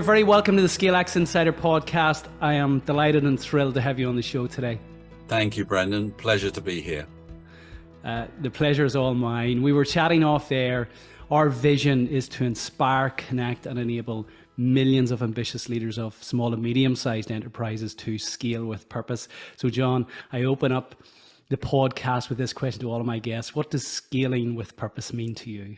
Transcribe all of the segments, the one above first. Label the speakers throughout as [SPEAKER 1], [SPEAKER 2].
[SPEAKER 1] very welcome to the ScaleX Insider podcast. I am delighted and thrilled to have you on the show today.
[SPEAKER 2] Thank you, Brendan. Pleasure to be here.
[SPEAKER 1] The pleasure is all mine. We were chatting off air. Our vision is to inspire, connect, and enable millions of ambitious leaders of small and medium-sized enterprises to scale with purpose. So, John, I open up the podcast with this question to all of my guests. What does scaling with purpose mean to you?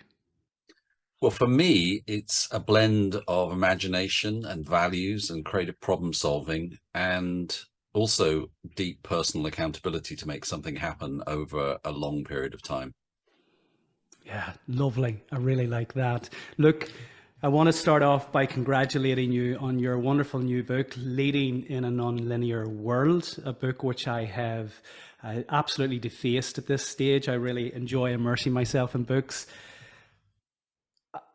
[SPEAKER 2] Well, for me, it's a blend of imagination and values and creative problem solving, and also deep personal accountability to make something happen over a long period of time.
[SPEAKER 1] Yeah, lovely. I really like that. Look, I want to start off by congratulating you on your wonderful new book, Leading in a Nonlinear World, a book which I have absolutely defaced at this stage. I really enjoy immersing myself in books.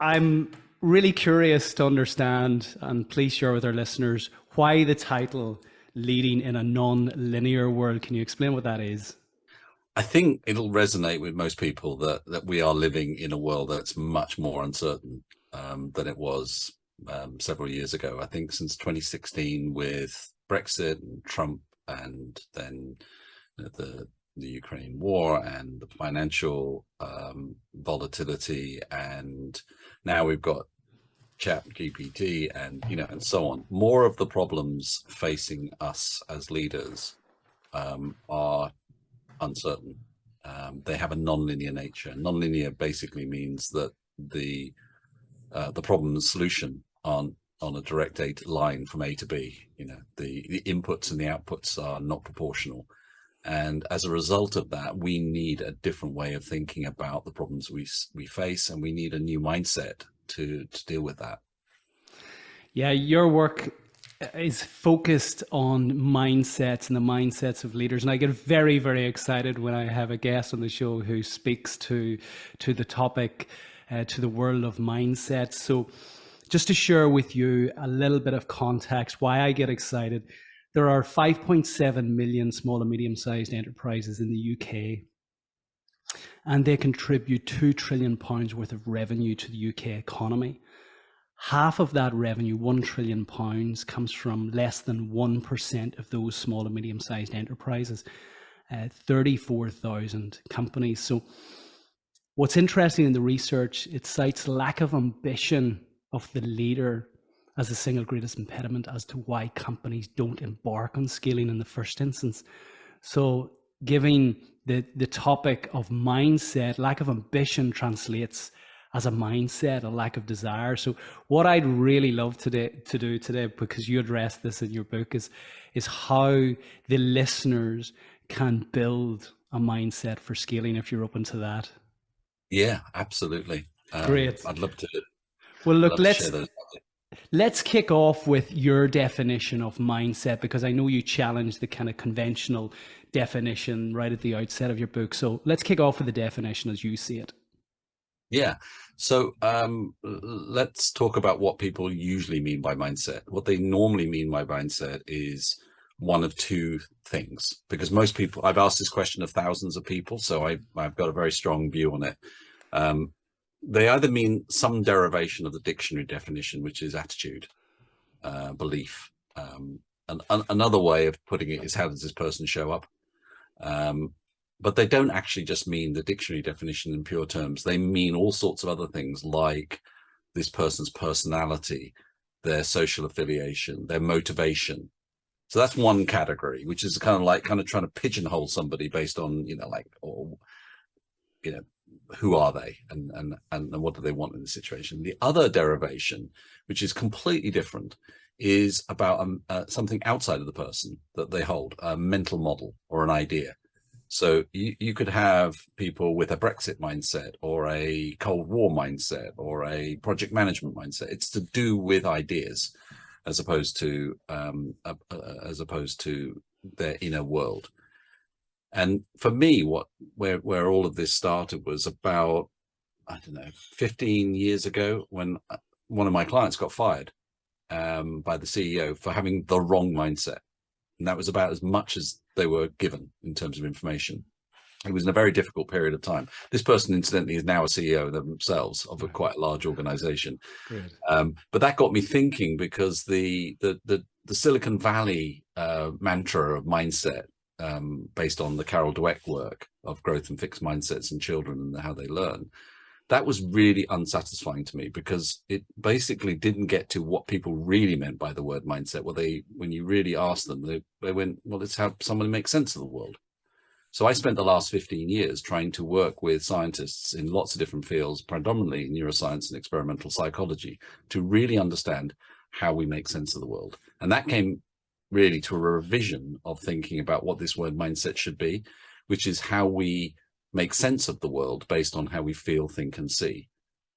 [SPEAKER 1] I'm really curious to understand, and please share with our listeners, why the title Leading in a Non-Linear World. Can you explain what that is?
[SPEAKER 2] I think it'll resonate with most people that we are living in a world that's much more uncertain than it was several years ago. I think since 2016 with Brexit and Trump, and then the Ukraine war and the financial volatility, and now we've got ChatGPT and so on. More of the problems facing us as leaders are uncertain. They have a non-linear nature. Non-linear basically means that the problem and solution aren't on a direct line from A to B. The inputs and the outputs are not proportional. And as a result of that, we need a different way of thinking about the problems we face, and we need a new mindset to deal with that.
[SPEAKER 1] Yeah, your work is focused on mindsets and the mindsets of leaders. And I get very, very excited when I have a guest on the show who speaks to the topic, to the world of mindsets. So just to share with you a little bit of context, why I get excited. There are 5.7 million small and medium-sized enterprises in the UK, and they contribute £2 trillion worth of revenue to the UK economy. Half of that revenue, £1 trillion, comes from less than 1% of those small and medium-sized enterprises, 34,000 companies. So what's interesting in the research, it cites lack of ambition of the leader as the single greatest impediment as to why companies don't embark on scaling in the first instance. So giving the topic of mindset, lack of ambition translates as a mindset, a lack of desire. So what I'd really love to do today, because you address this in your book, is how the listeners can build a mindset for scaling, if you're open to that.
[SPEAKER 2] Yeah, absolutely.
[SPEAKER 1] Great.
[SPEAKER 2] I'd love to.
[SPEAKER 1] Well, look, let's kick off with your definition of mindset, because I know you challenge the kind of conventional definition right at the outset of your book. So let's kick off with the definition as you see it.
[SPEAKER 2] Yeah. So let's talk about what people usually mean by mindset. What they normally mean by mindset is one of two things, because most people, I've asked this question of thousands of people, so I've got a very strong view on it. They either mean some derivation of the dictionary definition, which is attitude, belief. And another way of putting it is, how does this person show up? But they don't actually just mean the dictionary definition in pure terms. They mean all sorts of other things, like this person's personality, their social affiliation, their motivation. So that's one category, which is kind of trying to pigeonhole somebody based on, who are they and what do they want in the situation. The other derivation, which is completely different, is about something outside of the person that they hold, a mental model or an idea. So you could have people with a Brexit mindset or a Cold War mindset or a project management mindset. It's to do with ideas as opposed to their inner world. And for me, where all of this started was about, 15 years ago, when one of my clients got fired by the CEO for having the wrong mindset. And that was about as much as they were given in terms of information. It was in a very difficult period of time. This person, incidentally, is now a CEO themselves of a quite large organization.
[SPEAKER 1] Great.
[SPEAKER 2] But that got me thinking, because the Silicon Valley mantra of mindset, based on the Carol Dweck work of growth and fixed mindsets in children and how they learn, that was really unsatisfying to me, because it basically didn't get to what people really meant by the word mindset. Well, when you really asked them, they went, well, it's how someone makes sense of the world. So I spent the last 15 years trying to work with scientists in lots of different fields, predominantly neuroscience and experimental psychology, to really understand how we make sense of the world. And that came really to a revision of thinking about what this word mindset should be, which is how we make sense of the world based on how we feel, think, and see.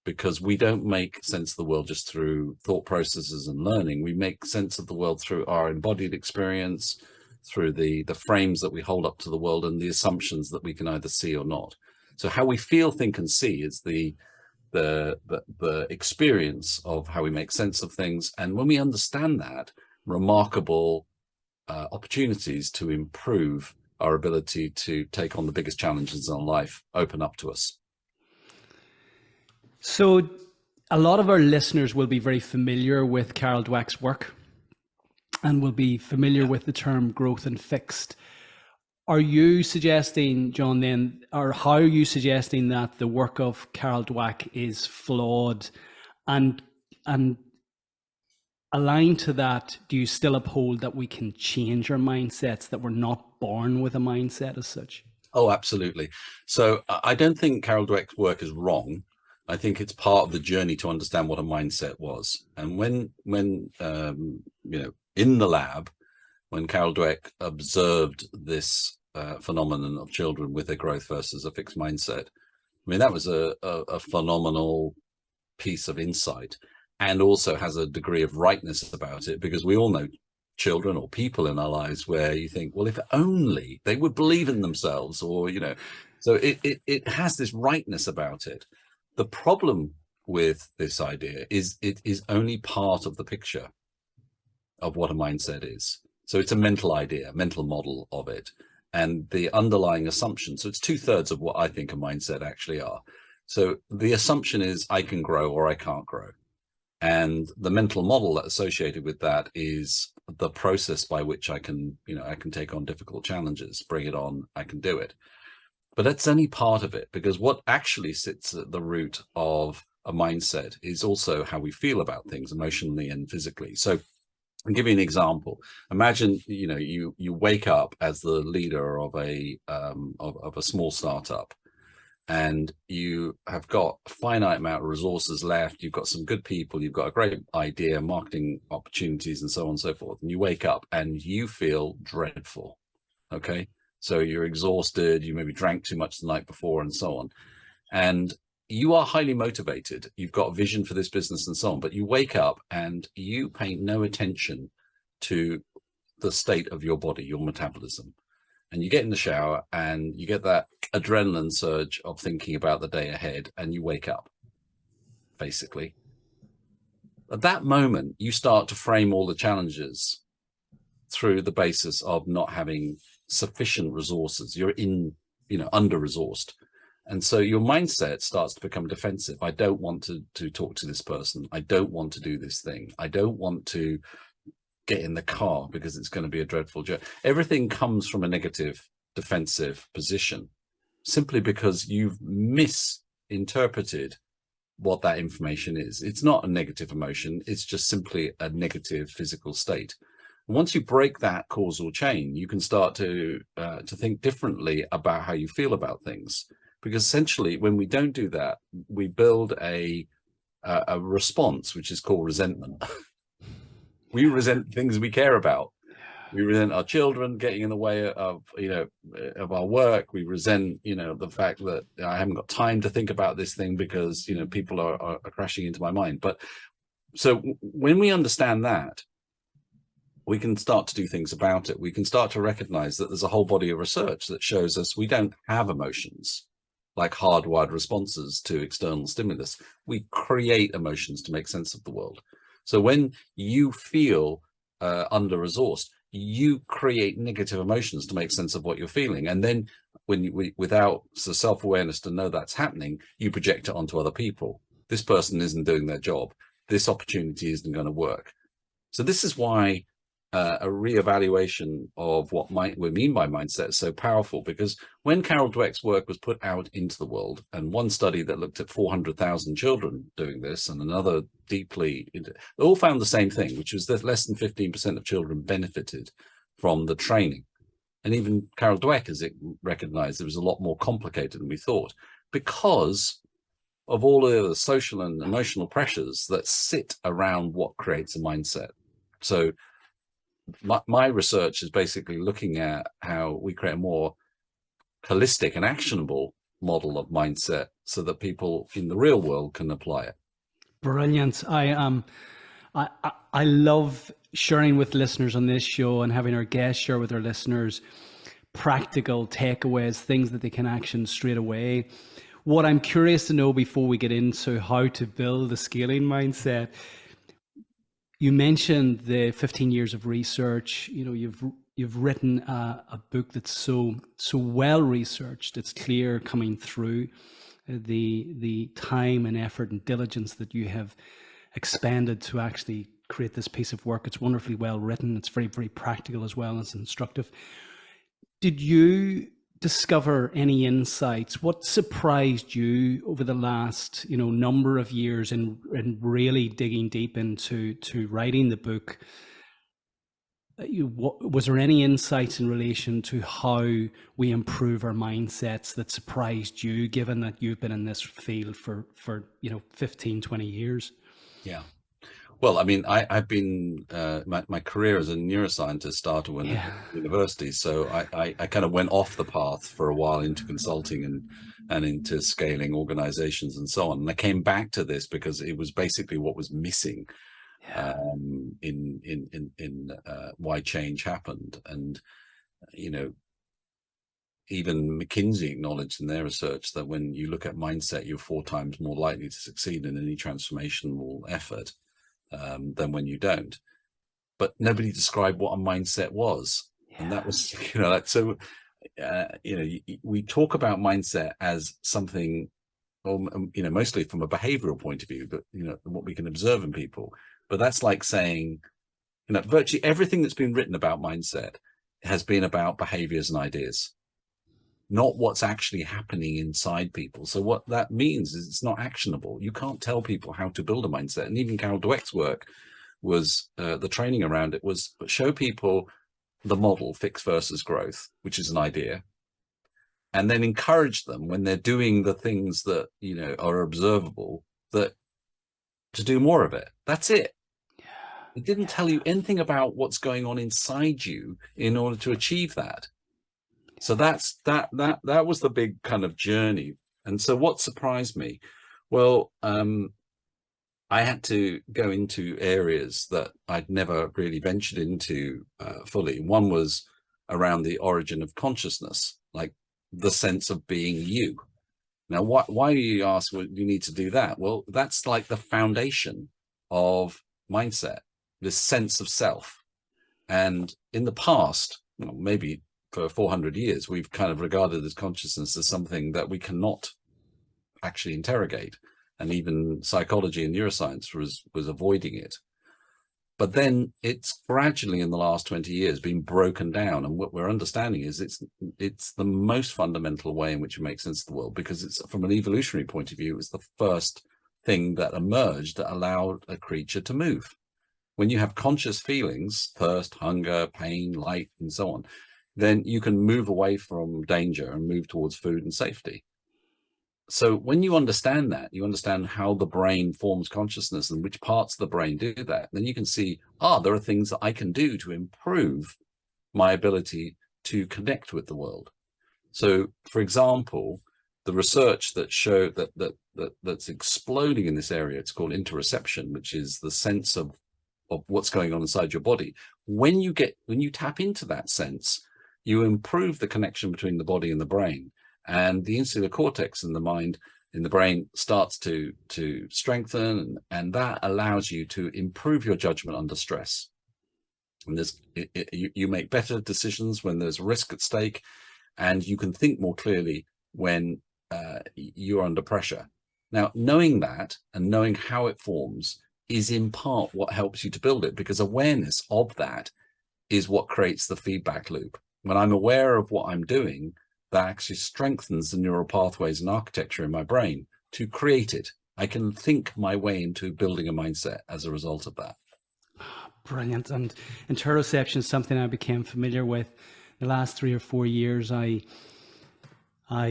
[SPEAKER 2] Because we don't make sense of the world just through thought processes and learning. We make sense of the world through our embodied experience, through the frames that we hold up to the world, and the assumptions that we can either see or not. So how we feel, think, and see is the experience of how we make sense of things. And when we understand that, remarkable opportunities to improve our ability to take on the biggest challenges in our life open up to us.
[SPEAKER 1] So a lot of our listeners will be very familiar with Carol Dweck's work and will be familiar with the term growth and fixed. Are you suggesting, John, then, or how are you suggesting that the work of Carol Dweck is flawed? And aligned to that, do you still uphold that we can change our mindsets, that we're not born with a mindset as such?
[SPEAKER 2] Oh, absolutely. So I don't think Carol Dweck's work is wrong. I think it's part of the journey to understand what a mindset was. And when in the lab, when Carol Dweck observed this phenomenon of children with their growth versus a fixed mindset, I mean, that was a phenomenal piece of insight, and also has a degree of rightness about it, because we all know children or people in our lives where you think, well, if only they would believe in themselves, or, so it has this rightness about it. The problem with this idea is it is only part of the picture of what a mindset is. So it's a mental idea, mental model of it, and the underlying assumption. So it's 2/3 of what I think a mindset actually are. So the assumption is I can grow or I can't grow. And the mental model that's associated with that is the process by which I can take on difficult challenges, bring it on, I can do it. But that's only part of it, because what actually sits at the root of a mindset is also how we feel about things emotionally and physically. So I'll give you an example. Imagine, you wake up as the leader of a small startup, and you have got a finite amount of resources left. You've got some good people. You've got a great idea, marketing opportunities, and so on and so forth. And you wake up and you feel dreadful. Okay. So you're exhausted. You maybe drank too much the night before, and so on. And you are highly motivated. You've got a vision for this business and so on, but you wake up and you pay no attention to the state of your body, your metabolism. And you get in the shower and you get that adrenaline surge of thinking about the day ahead, and you wake up, basically. At that moment, you start to frame all the challenges through the basis of not having sufficient resources. You're under-resourced. And so your mindset starts to become defensive. I don't want to talk to this person. I don't want to do this thing. I don't want to get in the car because it's going to be a dreadful journey. Everything comes from a negative, defensive position, simply because you've misinterpreted what that information is. It's not a negative emotion. It's just simply a negative physical state. And once you break that causal chain, you can start to think differently about how you feel about things. Because essentially, when we don't do that, we build a response, which is called resentment. We resent things we care about. We resent our children getting in the way of our work. We resent the fact that I haven't got time to think about this thing because people are crashing into my mind. But so when we understand that, we can start to do things about it. We can start to recognize that there's a whole body of research that shows us we don't have emotions like hardwired responses to external stimulus. We create emotions to make sense of the world. So when you feel under-resourced, you create negative emotions to make sense of what you're feeling. And then when you, without the self-awareness to know that's happening, you project it onto other people. This person isn't doing their job. This opportunity isn't going to work. So this is why a reevaluation of what we mean by mindset is so powerful, because when Carol Dweck's work was put out into the world, and one study that looked at 400,000 children doing this, and another they all found the same thing, which was that less than 15% of children benefited from the training. And even Carol Dweck has recognized it was a lot more complicated than we thought, because of all of the social and emotional pressures that sit around what creates a mindset. So my research is basically looking at how we create a more holistic and actionable model of mindset so that people in the real world can apply it.
[SPEAKER 1] Brilliant. I love sharing with listeners on this show and having our guests share with our listeners practical takeaways, things that they can action straight away. What I'm curious to know before we get into how to build a scaling mindset, you mentioned the 15 years of research. You know, you've written a book that's so well researched. It's clear coming through the time and effort and diligence that you have expended to actually create this piece of work. It's wonderfully well written. It's very, very practical as well as instructive. Did you discover any insights? What surprised you over the last, number of years in really digging deep into writing the book? Was there any insights in relation to how we improve our mindsets that surprised you, given that you've been in this field for 15, 20 years?
[SPEAKER 2] Yeah. Well, I mean, I've been, my career as a neuroscientist started when at university. So I kind of went off the path for a while into consulting and into scaling organizations and so on. And I came back to this because it was basically what was missing in why change happened. And, even McKinsey acknowledged in their research that when you look at mindset, you're 4 times more likely to succeed in any transformational effort than when you don't. But nobody described what a mindset was. And that was, we talk about mindset as something, mostly from a behavioral point of view, but, what we can observe in people. But that's like saying, virtually everything that's been written about mindset has been about behaviors and ideas, not what's actually happening inside people. So what that means is it's not actionable. You can't tell people how to build a mindset. And even Carol Dweck's work was, the training around it was show people the model, fix versus growth, which is an idea, and then encourage them when they're doing the things that, are observable, that to do more of it. That's it. It didn't tell you anything about what's going on inside you in order to achieve that. So that was the big kind of journey. And so what surprised me? Well, I had to go into areas that I'd never really ventured into fully. One was around the origin of consciousness, like the sense of being you. Now, why do you ask, well, you need to do that? Well, that's like the foundation of mindset, this sense of self. And in the past, maybe for 400 years, we've kind of regarded as consciousness as something that we cannot actually interrogate. And even psychology and neuroscience was avoiding it. But then it's gradually in the last 20 years been broken down. And what we're understanding is it's the most fundamental way in which it makes sense of the world, because it's, from an evolutionary point of view, it's the first thing that emerged that allowed a creature to move. When you have conscious feelings, thirst, hunger, pain, light, and so on, then you can move away from danger and move towards food and safety. So when you understand that, you understand how the brain forms consciousness and which parts of the brain do that, then you can see, there are things that I can do to improve my ability to connect with the world. So, for example, the research that showed that's exploding in this area, it's called interoception, which is the sense of what's going on inside your body. When you tap into that sense, you improve the connection between the body and the brain. And the insular cortex in the mind, in the brain, starts to strengthen, and that allows you to improve your judgment under stress. And you make better decisions when there's risk at stake, and you can think more clearly when you're under pressure. Now, knowing that and knowing how it forms is in part what helps you to build it, because awareness of that is what creates the feedback loop. When I'm aware of what I'm doing, that actually strengthens the neural pathways and architecture in my brain to create it. I can think my way into building a mindset as a result of that.
[SPEAKER 1] Brilliant. And interoception is something I became familiar with the last 3 or 4 years. I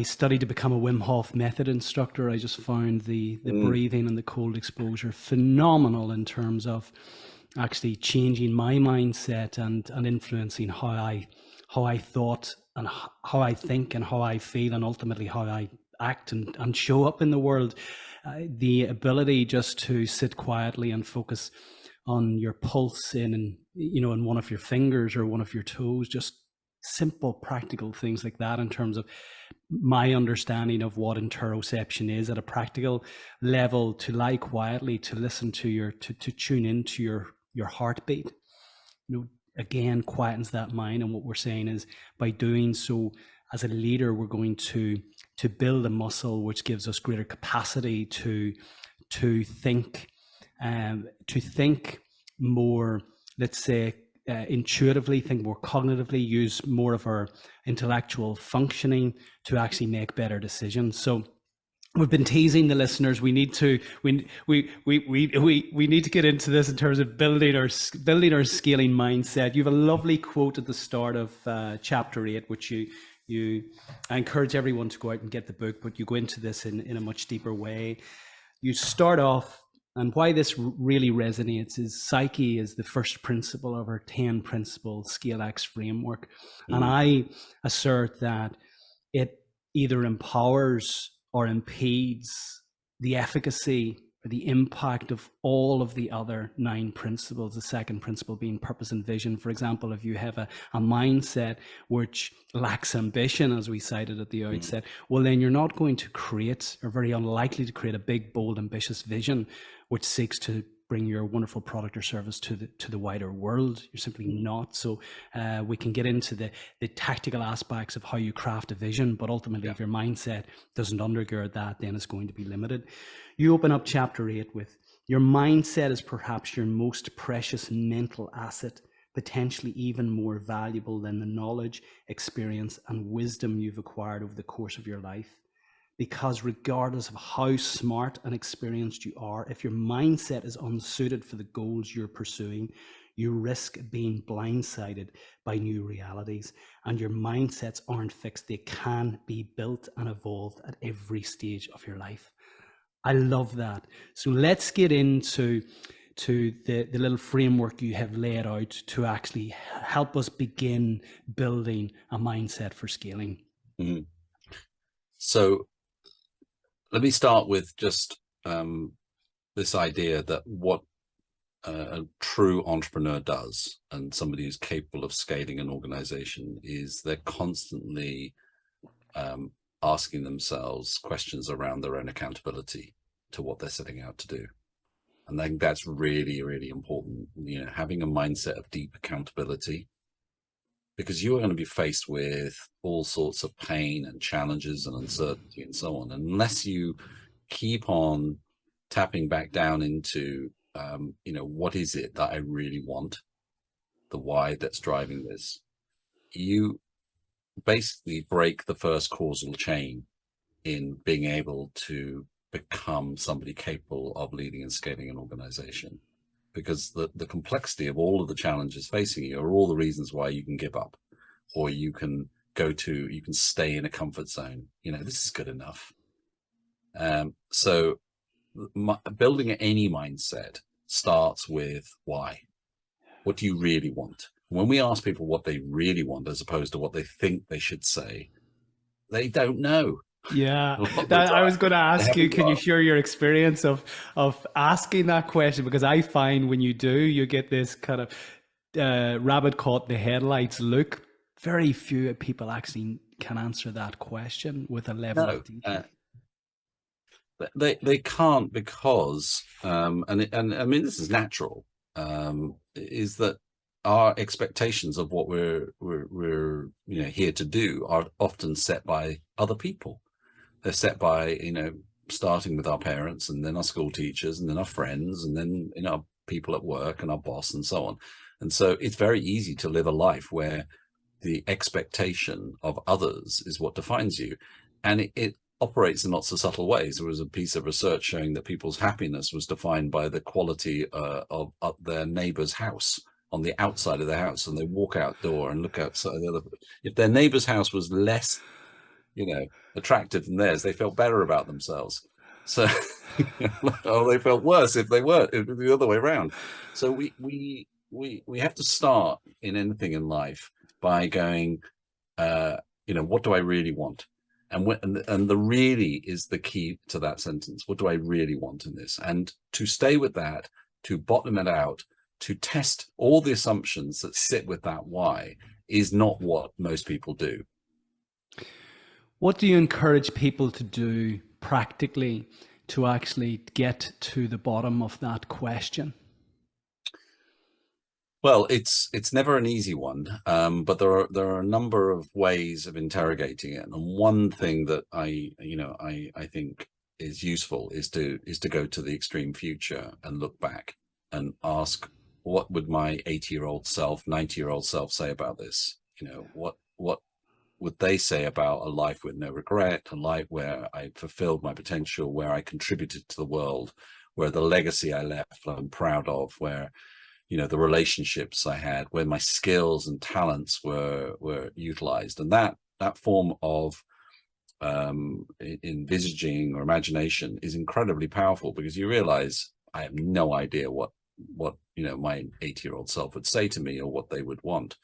[SPEAKER 1] studied to become a Wim Hof method instructor. I just found the breathing and the cold exposure phenomenal in terms of actually changing my mindset and influencing how I thought and how I think and how I feel, and ultimately how I act and show up in the world. The ability just to sit quietly and focus on your pulse in one of your fingers or one of your toes, just simple practical things like that, in terms of my understanding of what interoception is at a practical level, to lie quietly, to listen to to tune into your heartbeat, again, quietens that mind. And what we're saying is, by doing so as a leader, we're going to build a muscle which gives us greater capacity to think more, let's say, intuitively, think more cognitively, use more of our intellectual functioning to actually make better decisions. So we've been teasing the listeners. We need to get into this in terms of building our scaling mindset. You have a lovely quote at the start of chapter 8, which I encourage everyone to go out and get the book, but you go into this in a much deeper way. You start off, and why this really resonates is psyche is the first principle of our 10 principle Scale X framework. And I assert that it either empowers or impedes the efficacy or the impact of all of the other 9 principles, the second principle being purpose and vision. For example, if you have a mindset which lacks ambition, as we cited at the outset, well, then you're not going to create, or very unlikely to create, a big, bold, ambitious vision which seeks to bring your wonderful product or service to the wider world. You're simply not. So we can get into the tactical aspects of how you craft a vision, but ultimately, if your mindset doesn't undergird that, then it's going to be limited. You open up chapter 8 with, your mindset is perhaps your most precious mental asset, potentially even more valuable than the knowledge, experience, and wisdom you've acquired over the course of your life. Because regardless of how smart and experienced you are, if your mindset is unsuited for the goals you're pursuing, you risk being blindsided by new realities. And your mindsets aren't fixed. They can be built and evolved at every stage of your life. I love that. So let's get into the little framework you have laid out to actually help us begin building a mindset for scaling.
[SPEAKER 2] So let me start with just this idea that what a true entrepreneur does, and somebody who's capable of scaling an organization, is they're constantly asking themselves questions around their own accountability to what they're setting out to do. And I think that's really, really important, having a mindset of deep accountability, because you are going to be faced with all sorts of pain and challenges and uncertainty and so on. And unless you keep on tapping back down into, what is it that I really want, the why that's driving this, you basically break the first causal chain in being able to become somebody capable of leading and scaling an organization. Because the complexity of all of the challenges facing you are all the reasons why you can give up, or you can stay in a comfort zone. This is good enough. So building any mindset starts with why. What do you really want? When we ask people what they really want, as opposed to what they think they should say, they don't know.
[SPEAKER 1] Yeah, I was going to ask you, can you share your experience of asking that question? Because I find when you do, you get this kind of rabbit caught in the headlights look. Very few people actually can answer that question with a level of detail.
[SPEAKER 2] They can't, because and I mean, this is natural, is that our expectations of what we're here to do are often set by other people. They're set by, starting with our parents, and then our school teachers, and then our friends, and then people at work and our boss and so on. And so it's very easy to live a life where the expectation of others is what defines you. And it operates in lots of subtle ways. There was a piece of research showing that people's happiness was defined by the quality of their neighbor's house, on the outside of their house. And they walk outdoor and look outside the other. If their neighbor's house was less, attractive than theirs, they felt better about themselves. So, or they felt worse if they weren't. It was the other way around. So we have to start in anything in life by going, what do I really want? And the really is the key to that sentence. What do I really want in this? And to stay with that, to bottom it out, to test all the assumptions that sit with that why is not what most people do.
[SPEAKER 1] What do you encourage people to do practically to actually get to the bottom of that question?
[SPEAKER 2] Well, it's never an easy one, but there are a number of ways of interrogating it. And one thing that I think is useful is to go to the extreme future and look back and ask, what would my 80-year-old self, 90-year-old self say about this? What would they say about a life with no regret, a life where I fulfilled my potential, where I contributed to the world, where the legacy I left I'm proud of, where the relationships I had, where my skills and talents were utilized. And that form of envisaging or imagination is incredibly powerful, because you realize I have no idea what my 80-year-old self would say to me, or what they would want,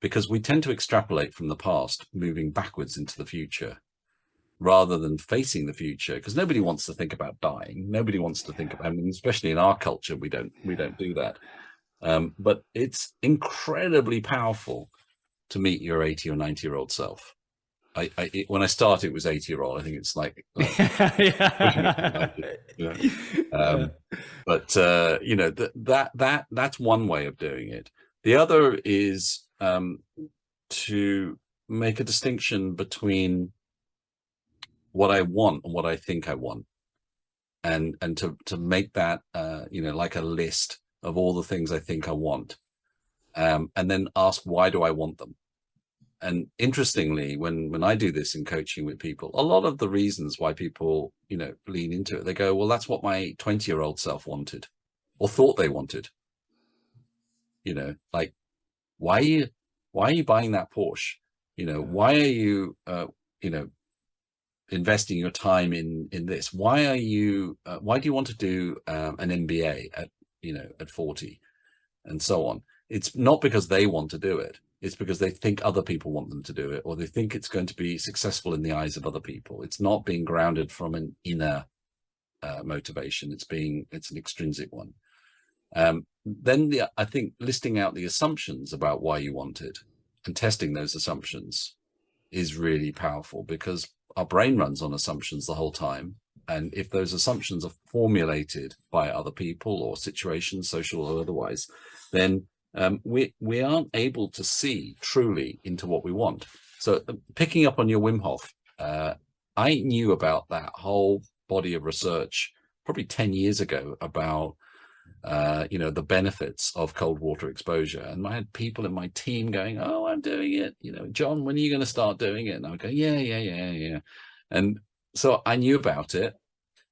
[SPEAKER 2] because we tend to extrapolate from the past, moving backwards into the future, rather than facing the future, because nobody wants to think about dying. Nobody wants to think about, especially in our culture, we don't do that. But it's incredibly powerful to meet your 80 or 90-year-old self. When I started, it was 80-year-old. I think it's like but that's one way of doing it. The other is to make a distinction between what I want and what I think I want, and to make that like a list of all the things I think I want, and then ask, why do I want them? And interestingly, when I do this in coaching with people, a lot of the reasons why people lean into it, they go, well, that's what my 20-year-old self wanted, or thought they wanted. Like, why are you buying that Porsche? Why are you investing your time in this? Why do you want to do an MBA at 40, and so on? It's not because they want to do it. It's because they think other people want them to do it, or they think it's going to be successful in the eyes of other people. It's not being grounded from an inner motivation. It's an extrinsic one. Then I think listing out the assumptions about why you want it and testing those assumptions is really powerful, because our brain runs on assumptions the whole time. And if those assumptions are formulated by other people or situations, social or otherwise, then we aren't able to see truly into what we want. So picking up on your Wim Hof, I knew about that whole body of research probably 10 years ago about the benefits of cold water exposure. And I had people in my team going, oh, I'm doing it. John, when are you going to start doing it? And I would go, yeah. And so I knew about it.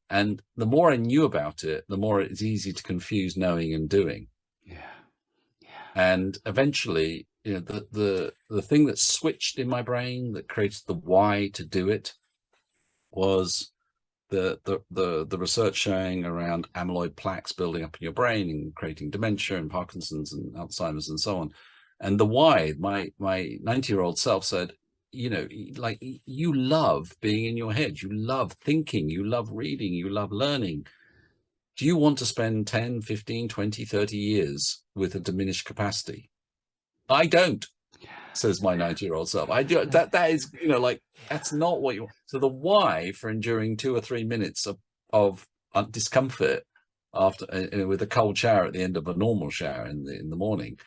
[SPEAKER 2] And the more I knew about it, the more it's easy to confuse knowing and doing.
[SPEAKER 1] Yeah.
[SPEAKER 2] And eventually, the thing that switched in my brain that created the why to do it was the research showing around amyloid plaques building up in your brain and creating dementia and Parkinson's and Alzheimer's and so on. And the why, my 90-year-old self said, like, you love being in your head, you love thinking, you love reading, you love learning. Do you want to spend 10, 15, 20, 30 years with a diminished capacity? I don't, says my 90-year-old self. I do. That is, like, that's not what you want. So the why for enduring 2 or 3 minutes of discomfort after with a cold shower at the end of a normal shower in the morning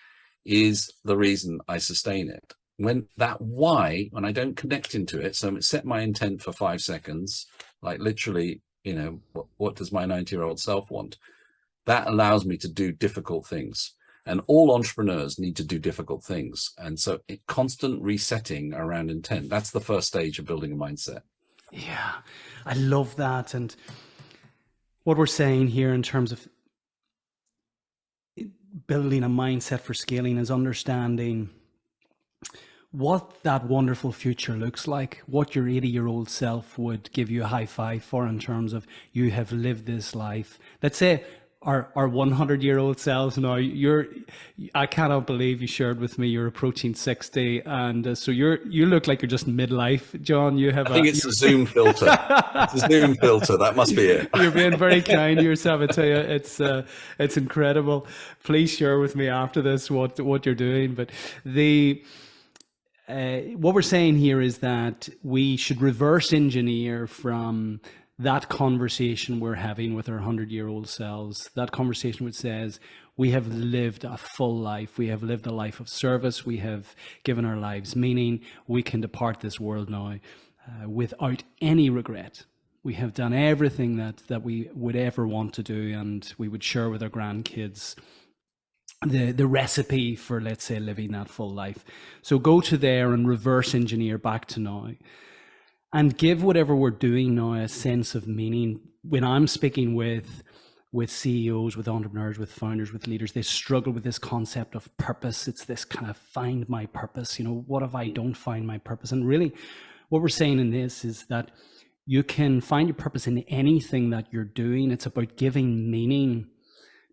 [SPEAKER 2] is the reason I sustain it. When that why, when I don't connect into it, so set my intent for 5 seconds, like literally, what does my 90-year-old self want? That allows me to do difficult things. And all entrepreneurs need to do difficult things. And so constant resetting around intent, that's the first stage of building a mindset.
[SPEAKER 1] Yeah, I love that. And what we're saying here in terms of building a mindset for scaling is understanding what that wonderful future looks like, what your 80-year-old self would give you a high five for in terms of you have lived this life. Let's say our 100-year-old selves now, I cannot believe you shared with me you're approaching 60, and so you look like you're just midlife, John.
[SPEAKER 2] I think it's a Zoom filter. It's a Zoom filter. That must be it.
[SPEAKER 1] You're being very kind to yourself. I tell you, it's incredible. Please share with me after this what you're doing. But what we're saying here is that we should reverse engineer from that conversation we're having with our 100-year-old selves, that conversation which says we have lived a full life, we have lived a life of service, we have given our lives meaning, we can depart this world now without any regret. We have done everything that we would ever want to do, and we would share with our grandkids the recipe for, let's say, living that full life. So go to there and reverse engineer back to now, and give whatever we're doing now a sense of meaning. When I'm speaking with CEOs, with entrepreneurs, with founders, with leaders, they struggle with this concept of purpose. It's this kind of find my purpose. What if I don't find my purpose? And really what we're saying in this is that you can find your purpose in anything that you're doing. It's about giving meaning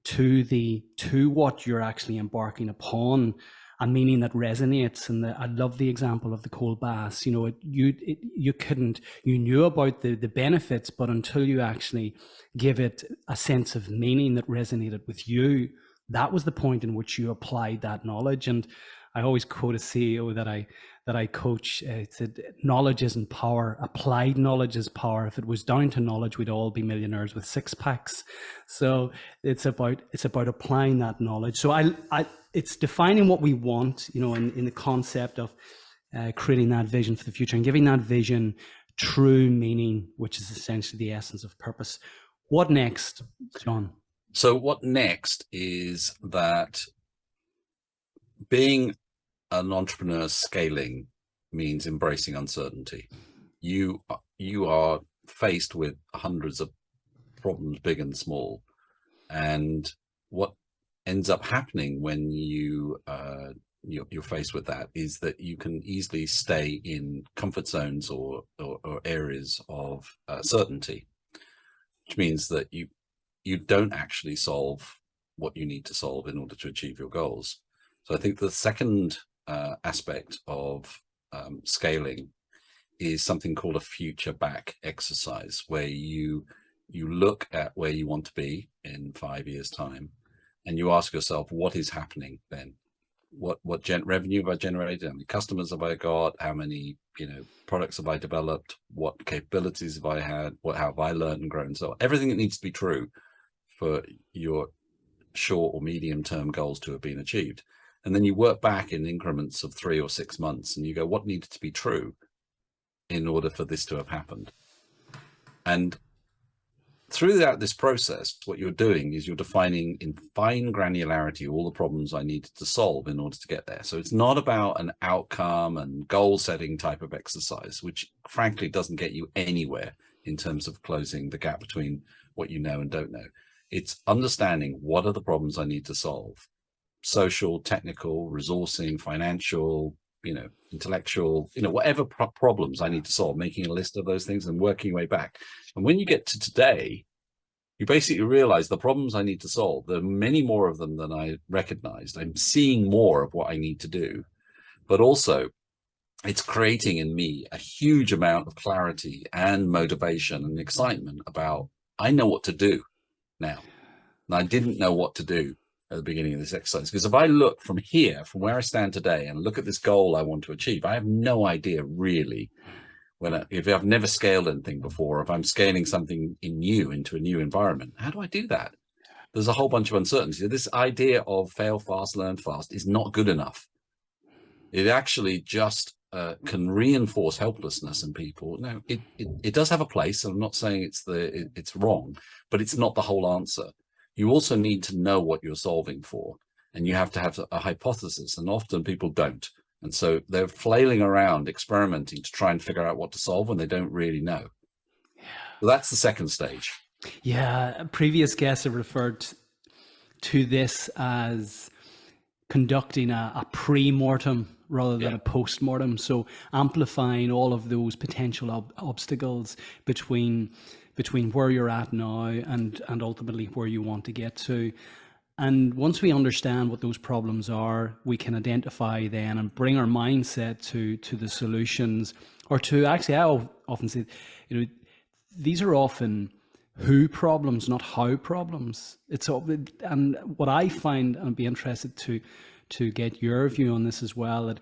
[SPEAKER 1] to what you're actually embarking upon, a meaning that resonates. And I love the example of the cold baths. You knew about the benefits, but until you actually give it a sense of meaning that resonated with you, that was the point in which you applied that knowledge. And I always quote a CEO that I coach. It said, knowledge isn't power, applied knowledge is power. If it was down to knowledge, we'd all be millionaires with six packs. So it's about applying that knowledge. So it's defining what we want, in the concept of creating that vision for the future and giving that vision true meaning, which is essentially the essence of purpose. What next, John?
[SPEAKER 2] So what next is that being an entrepreneur scaling means embracing uncertainty. You are faced with hundreds of problems, big and small. And what ends up happening when you're faced with that is that you can easily stay in comfort zones or areas of certainty, which means that you don't actually solve what you need to solve in order to achieve your goals. So I think the second aspect of scaling is something called a future back exercise, where you look at where you want to be in 5 years' time, and you ask yourself, what is happening then? What revenue have I generated? How many customers have I got? How many products have I developed? What capabilities have I had? How have I learned and grown? So everything that needs to be true for your short or medium term goals to have been achieved. And then you work back in increments of 3 or 6 months, and you go, what needed to be true in order for this to have happened? And throughout this process, what you're doing is you're defining in fine granularity all the problems I needed to solve in order to get there. So it's not about an outcome and goal setting type of exercise, which frankly doesn't get you anywhere in terms of closing the gap between what you know and don't know. It's understanding what are the problems I need to solve. Social, technical, resourcing, financial, intellectual, whatever problems I need to solve, making a list of those things and working your way back. And when you get to today, you basically realize the problems I need to solve, there are many more of them than I recognized. I'm seeing more of what I need to do, but also it's creating in me a huge amount of clarity and motivation and excitement about, I know what to do now. And I didn't know what to do at the beginning of this exercise, because if I look from here, from where I stand today, and look at this goal I want to achieve, I have no idea really if I've never scaled anything before, if I'm scaling something new into a new environment, how do I do that? there's a whole bunch of uncertainty. This idea of fail fast, learn fast is not good enough. It actually just can reinforce helplessness in people. Now, it does have a place. I'm not saying it's wrong, but it's not the whole answer. You also need to know what you're solving for, and you have to have a hypothesis, and often people don't. And so they're flailing around, experimenting to try and figure out what to solve when they don't really know. So that's the second stage.
[SPEAKER 1] Yeah, previous guests have referred to this as conducting a pre-mortem rather than a post-mortem. So amplifying all of those potential obstacles between where you're at now and ultimately where you want to get to. And once we understand what those problems are, we can identify then and bring our mindset to the solutions, or to actually, I often say, these are often who problems, not how problems. And what I find, and I'd be interested to get your view on this as well,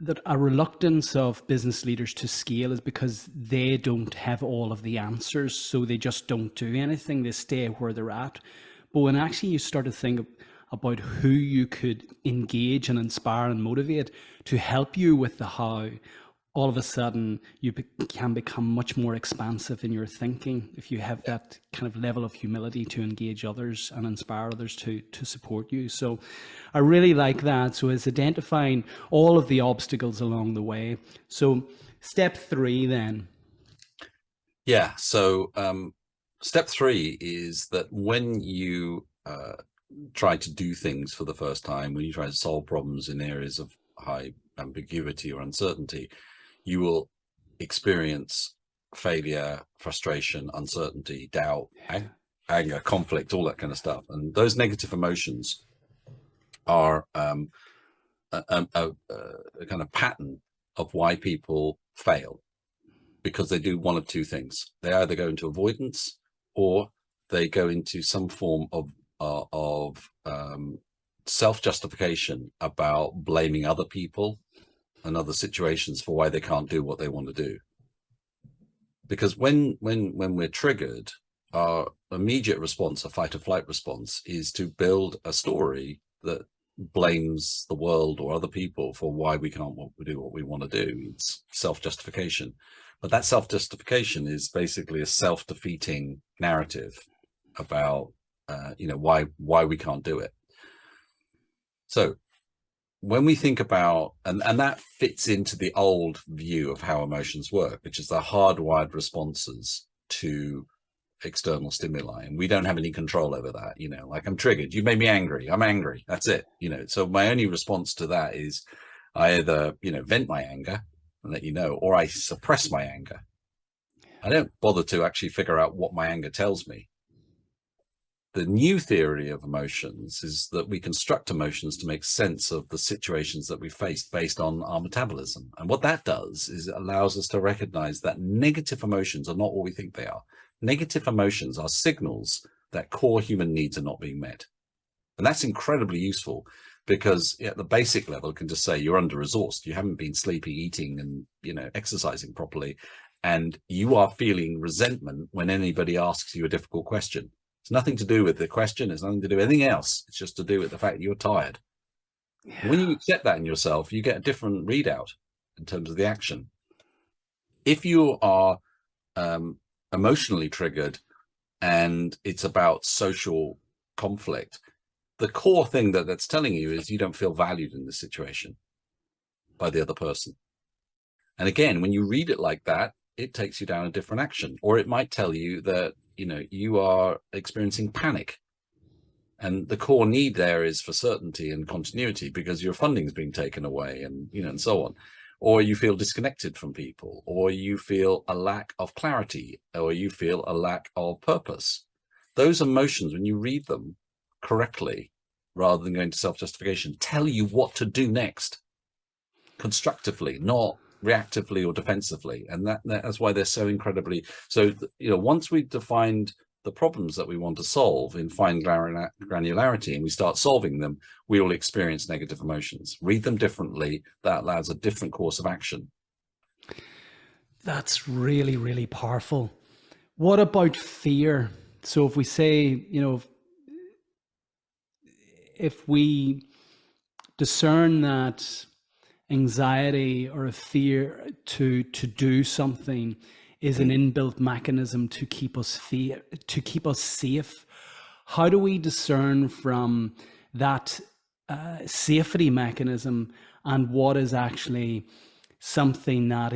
[SPEAKER 1] that a reluctance of business leaders to scale is because they don't have all of the answers, so they just don't do anything. They stay where they're at. But when actually you start to think about who you could engage and inspire and motivate to help you with the how, all of a sudden you can become much more expansive in your thinking if you have that kind of level of humility to engage others and inspire others to support you. So I really like that. So it's identifying all of the obstacles along the way. So step 3 then.
[SPEAKER 2] Yeah. So step 3 is that when you try to do things for the first time, when you try to solve problems in areas of high ambiguity or uncertainty, you will experience failure, frustration, uncertainty, doubt, anger, conflict, all that kind of stuff. And those negative emotions are a kind of pattern of why people fail, because they do one of two things. They either go into avoidance, or they go into some form of self-justification about blaming other people and other situations for why they can't do what they want to do. Because when we're triggered, our immediate response, a fight or flight response, is to build a story that blames the world or other people for why we can't do what we want to do. It's self-justification. But that self-justification is basically a self-defeating narrative about why we can't do it. So when we think about, and that fits into the old view of how emotions work, which is the hardwired responses to external stimuli, and we don't have any control over that. Like, I'm triggered, you made me angry, I'm angry, that's it. So my only response to that is I either vent my anger and let you know, or I suppress my anger. I don't bother to actually figure out what my anger tells me. The new theory of emotions is that we construct emotions to make sense of the situations that we face based on our metabolism. And what that does is it allows us to recognize that negative emotions are not what we think they are. Negative emotions are signals that core human needs are not being met. And that's incredibly useful, because at the basic level, it can just say you're under-resourced. You haven't been sleeping, eating, and exercising properly. And you are feeling resentment when anybody asks you a difficult question. It's nothing to do with the question. It's nothing to do with anything else. It's just to do with the fact that you're tired. Yeah. When you accept that in yourself, you get a different readout in terms of the action. If you are emotionally triggered and it's about social conflict, the core thing that's telling you is you don't feel valued in this situation by the other person. And again, when you read it like that, it takes you down a different action. Or it might tell you that you are experiencing panic, and the core need there is for certainty and continuity because your funding is being taken away, and and so on. Or you feel disconnected from people, or you feel a lack of clarity, or you feel a lack of purpose. Those emotions, when you read them correctly rather than going to self-justification, tell you what to do next, constructively, not reactively or defensively. And that's why they're so incredibly, so once we've defined the problems that we want to solve in fine granularity and we start solving them, we will experience negative emotions. Read them differently. That allows a different course of action.
[SPEAKER 1] That's really, really powerful. What about fear? So if we say, if we discern that anxiety or a fear to do something is an inbuilt mechanism to keep us safe, how do we discern from that safety mechanism and what is actually something that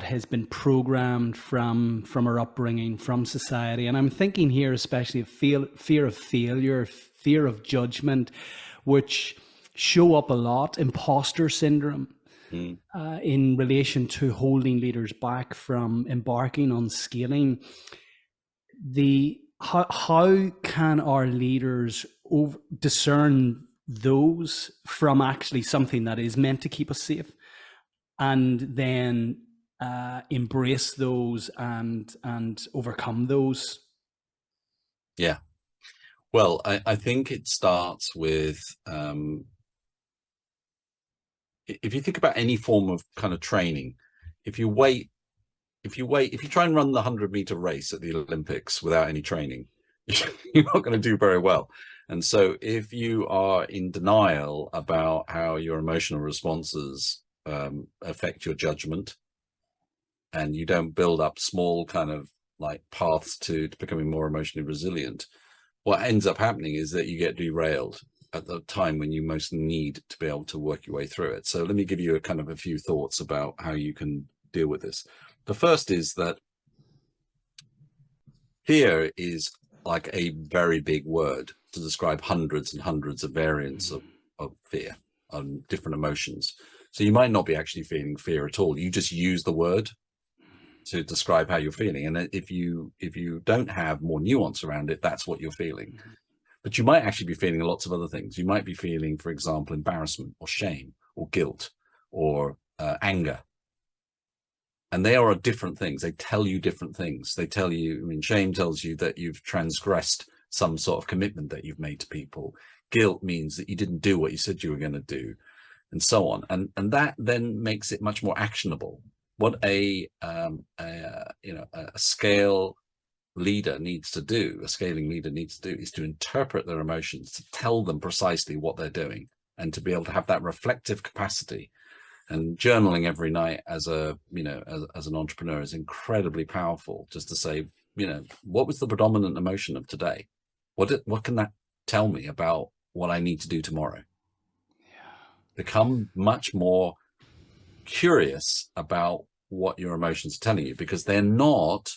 [SPEAKER 1] has been programmed from our upbringing, from society? And I'm thinking here especially of fear of failure, fear of judgment, which show up a lot, imposter syndrome, in relation to holding leaders back from embarking on scaling. How can our leaders discern those from actually something that is meant to keep us safe, and then embrace those and overcome those?
[SPEAKER 2] Yeah. Well, I think it starts with, if you think about any form of kind of training, if you try and run the 100-meter race at the Olympics without any training, you're not going to do very well. And so if you are in denial about how your emotional responses affect your judgment, and you don't build up small kind of like paths to becoming more emotionally resilient, what ends up happening is that you get derailed at the time when you most need to be able to work your way through it. So let me give you a few thoughts about how you can deal with this. The first is that fear is like a very big word to describe hundreds and hundreds of variants of fear on different emotions. So you might not be actually feeling fear at all. You just use the word to describe how you're feeling. And if you don't have more nuance around it, that's what you're feeling. But you might actually be feeling lots of other things. You might be feeling, for example, embarrassment or shame or guilt or anger. And they are different things. They tell you different things. They tell you, I mean, shame tells you that you've transgressed some sort of commitment that you've made to people. Guilt means that you didn't do what you said you were going to do, and so on. And that then makes it much more actionable. What a scale leader needs to do, a scaling leader needs to do, is to interpret their emotions, to tell them precisely what they're doing, and to be able to have that reflective capacity. And journaling every night as an entrepreneur is incredibly powerful, just to say, what was the predominant emotion of today? What can that tell me about what I need to do tomorrow? Become much more curious about what your emotions are telling you, because they're not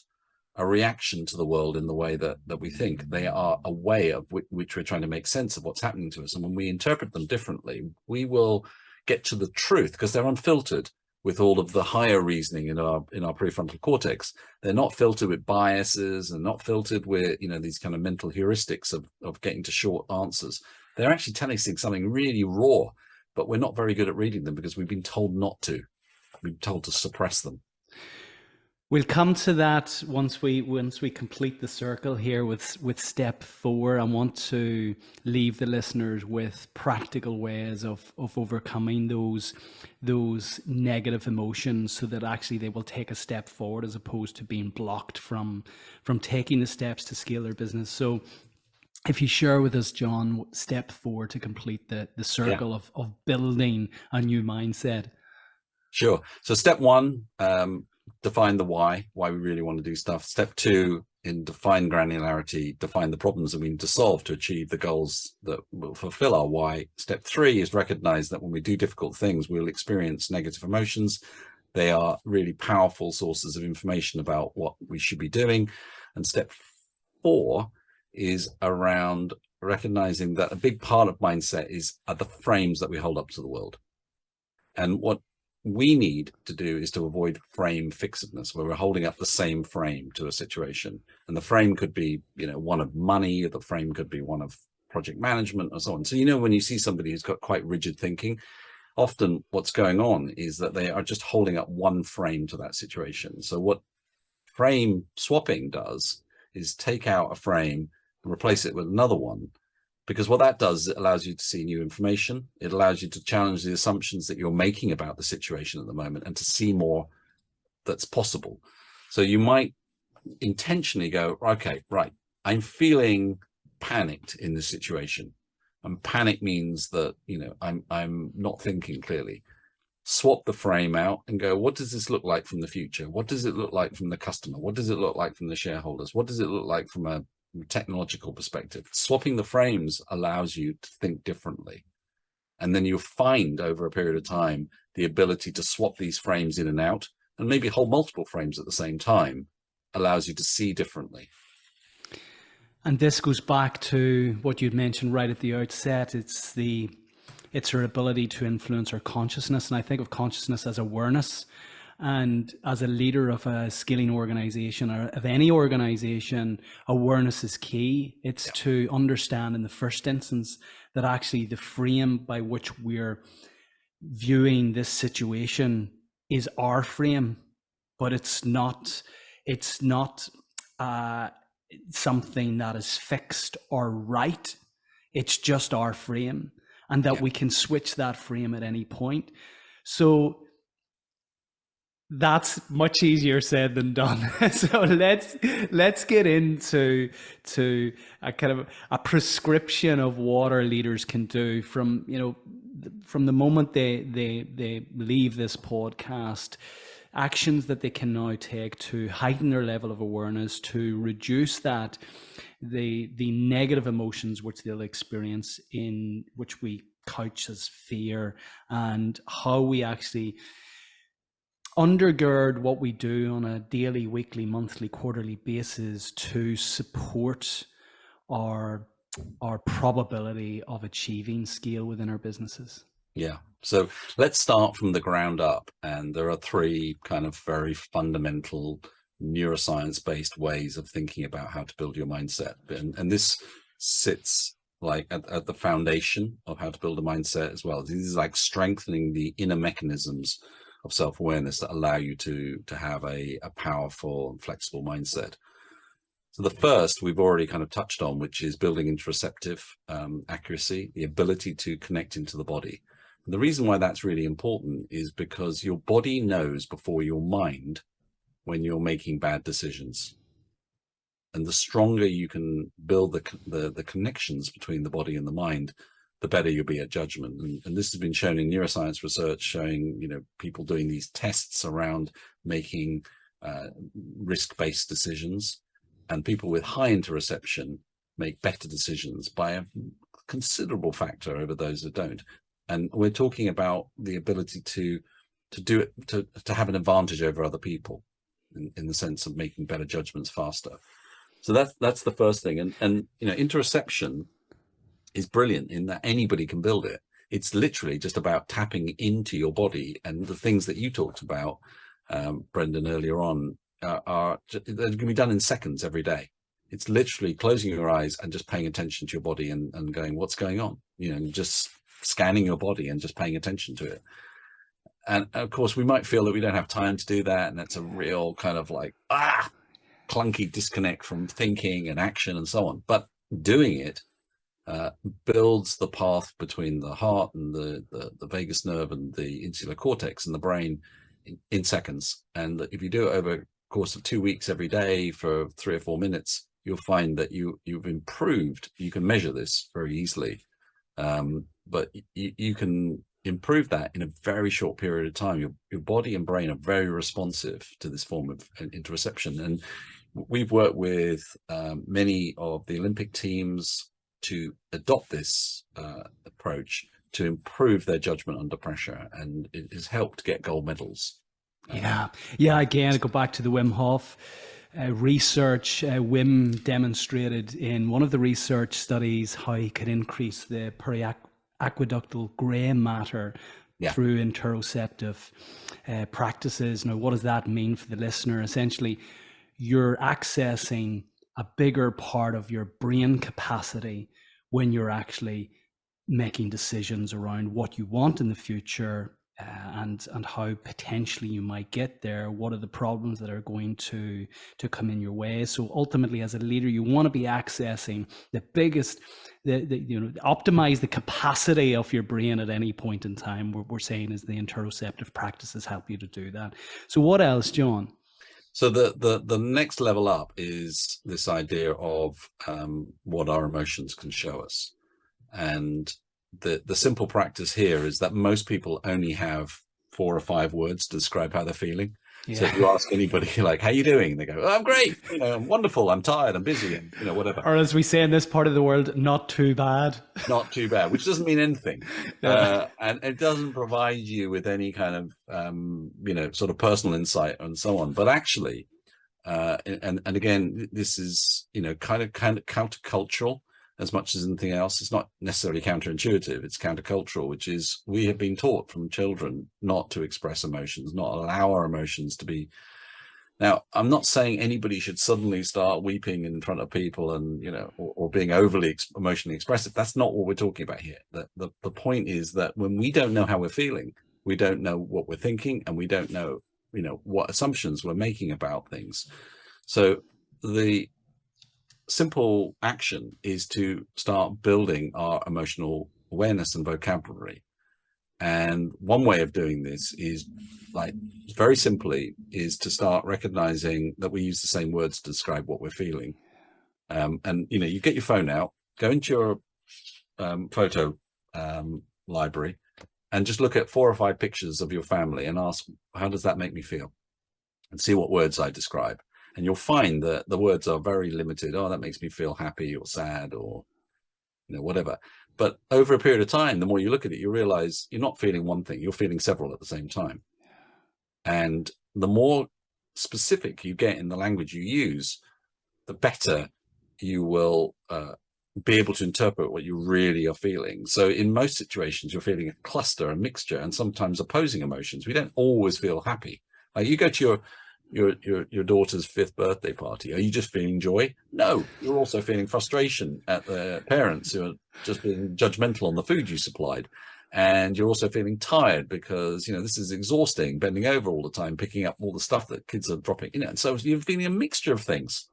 [SPEAKER 2] a reaction to the world in the way that we think. They are a way of which we're trying to make sense of what's happening to us. And when we interpret them differently, we will get to the truth, because they're unfiltered with all of the higher reasoning in our prefrontal cortex. They're not filtered with biases and not filtered with these kind of mental heuristics of getting to short answers. They're actually telling us something really raw, but we're not very good at reading them because we've been told not to. We've been told to suppress them.
[SPEAKER 1] We'll come to that once we complete the circle here with step 4. I want to leave the listeners with practical ways of overcoming those negative emotions, so that actually they will take a step forward, as opposed to being blocked from taking the steps to scale their business. So if you share with us, John, step 4 to complete the circle of building a new mindset.
[SPEAKER 2] Sure. So step 1, define the why we really want to do stuff. Step 2, in define granularity, define the problems that we need to solve to achieve the goals that will fulfill our why. Step 3 is recognize that when we do difficult things, we'll experience negative emotions. They are really powerful sources of information about what we should be doing. And step 4 is around recognizing that a big part of mindset are the frames that we hold up to the world. And what we need to do is to avoid frame fixedness, where we're holding up the same frame to a situation. And the frame could be, one of money, or the frame could be one of project management, and so on. So, when you see somebody who's got quite rigid thinking, often what's going on is that they are just holding up one frame to that situation. So what frame swapping does is take out a frame and replace it with another one. Because what that does, it allows you to see new information. It allows you to challenge the assumptions that you're making about the situation at the moment, and to see more that's possible. So you might intentionally go, okay, right, I'm feeling panicked in this situation. And panic means that, I'm not thinking clearly. Swap the frame out and go, what does this look like from the future? What does it look like from the customer? What does it look like from the shareholders? What does it look like from a technological perspective? Swapping the frames allows you to think differently. And then you'll find over a period of time the ability to swap these frames in and out, and maybe hold multiple frames at the same time allows you to see differently.
[SPEAKER 1] And this goes back to what you'd mentioned right at the outset. It's our ability to influence our consciousness. And I think of consciousness as awareness. And as a leader of a scaling organization or of any organization, awareness is key. It's to understand in the first instance that actually the frame by which we're viewing this situation is our frame, but it's not something that is fixed or right. It's just our frame, and that we can switch that frame at any point. So that's much easier said than done. So let's get into a kind of a prescription of what our leaders can do from the moment they leave this podcast. Actions that they can now take to heighten their level of awareness, to reduce the negative emotions which they'll experience, in which we couch as fear, and how we actually undergird what we do on a daily, weekly, monthly, quarterly basis to support our probability of achieving scale within our businesses.
[SPEAKER 2] Yeah. So let's start from the ground up. And there are three kind of very fundamental neuroscience-based ways of thinking about how to build your mindset. And this sits like at the foundation of how to build a mindset as well. This is like strengthening the inner mechanisms of self-awareness that allow you to have a powerful and flexible mindset. So the first we've already kind of touched on, which is building interoceptive accuracy, the ability to connect into the body. And the reason why that's really important is because your body knows before your mind when you're making bad decisions. And the stronger you can build the connections between the body and the mind, the better you'll be at judgment. And this has been shown in neuroscience research, showing people doing these tests around making risk-based decisions, and people with high interoception make better decisions by a considerable factor over those that don't. And we're talking about the ability to do it, to have an advantage over other people in the sense of making better judgments faster. So that's the first thing. And interoception is brilliant in that anybody can build it. It's literally just about tapping into your body, and the things that you talked about, Brendan, earlier on, they're going to be done in seconds every day. It's literally closing your eyes and just paying attention to your body and going, what's going on? And just scanning your body and just paying attention to it. And of course, we might feel that we don't have time to do that, and that's a real kind of like clunky disconnect from thinking and action and so on. But doing it builds the path between the heart and the vagus nerve and the insular cortex and the brain in seconds. And if you do it over a course of 2 weeks every day for 3 or 4 minutes, you'll find that you've improved. You can measure this very easily, but you can improve that in a very short period of time. Your body and brain are very responsive to this form of interoception. And we've worked with many of the Olympic teams to adopt this approach to improve their judgment under pressure, and it has helped get gold medals.
[SPEAKER 1] Yeah. Again, I go back to the Wim Hof research. Wim demonstrated in one of the research studies how he could increase the periaqueductal gray matter through interoceptive practices. Now, what does that mean for the listener? Essentially, you're accessing a bigger part of your brain capacity when you're actually making decisions around what you want in the future, and how potentially you might get there. What are the problems that are going to come in your way? So ultimately, as a leader, you want to be accessing the biggest, optimize the capacity of your brain at any point in time. What we're saying is the interoceptive practices help you to do that. So what else, John?
[SPEAKER 2] So the next level up is this idea of what our emotions can show us. And the simple practice here is that most people only have 4 or 5 words to describe how they're feeling.
[SPEAKER 1] Yeah.
[SPEAKER 2] So if you ask anybody like, how you doing? They go, oh, I'm great. I'm wonderful. I'm tired. I'm busy. And, whatever.
[SPEAKER 1] Or as we say in this part of the world, not too bad.
[SPEAKER 2] Not too bad, which doesn't mean anything.
[SPEAKER 1] Yeah.
[SPEAKER 2] And it doesn't provide you with any kind of, sort of personal insight and so on. But actually, and again, this is, kind of countercultural as much as anything else. It's not necessarily counterintuitive, it's countercultural, which is we have been taught from children not to express emotions, not allow our emotions to be. Now, I'm not saying anybody should suddenly start weeping in front of people and, or being overly emotionally expressive. That's not what we're talking about here. The point is that when we don't know how we're feeling, we don't know what we're thinking, and we don't know, what assumptions we're making about things. So the simple action is to start building our emotional awareness and vocabulary. And one way of doing this is, like, very simply, is to start recognizing that we use the same words to describe what we're feeling. And you get your phone out, go into your photo library, and just look at 4 or 5 pictures of your family and ask, how does that make me feel? And see what words I describe. And you'll find that the words are very limited. Oh, that makes me feel happy or sad or, whatever. But over a period of time, the more you look at it, you realize you're not feeling one thing, you're feeling several at the same time. And the more specific you get in the language you use, the better you will be able to interpret what you really are feeling. So in most situations, you're feeling a cluster, a mixture, and sometimes opposing emotions. We don't always feel happy. Like, you go to your daughter's 5th birthday party. Are you just feeling joy? No, you're also feeling frustration at the parents who are just being judgmental on the food you supplied. And you're also feeling tired because, this is exhausting, bending over all the time, picking up all the stuff that kids are dropping, and so you're feeling a mixture of things,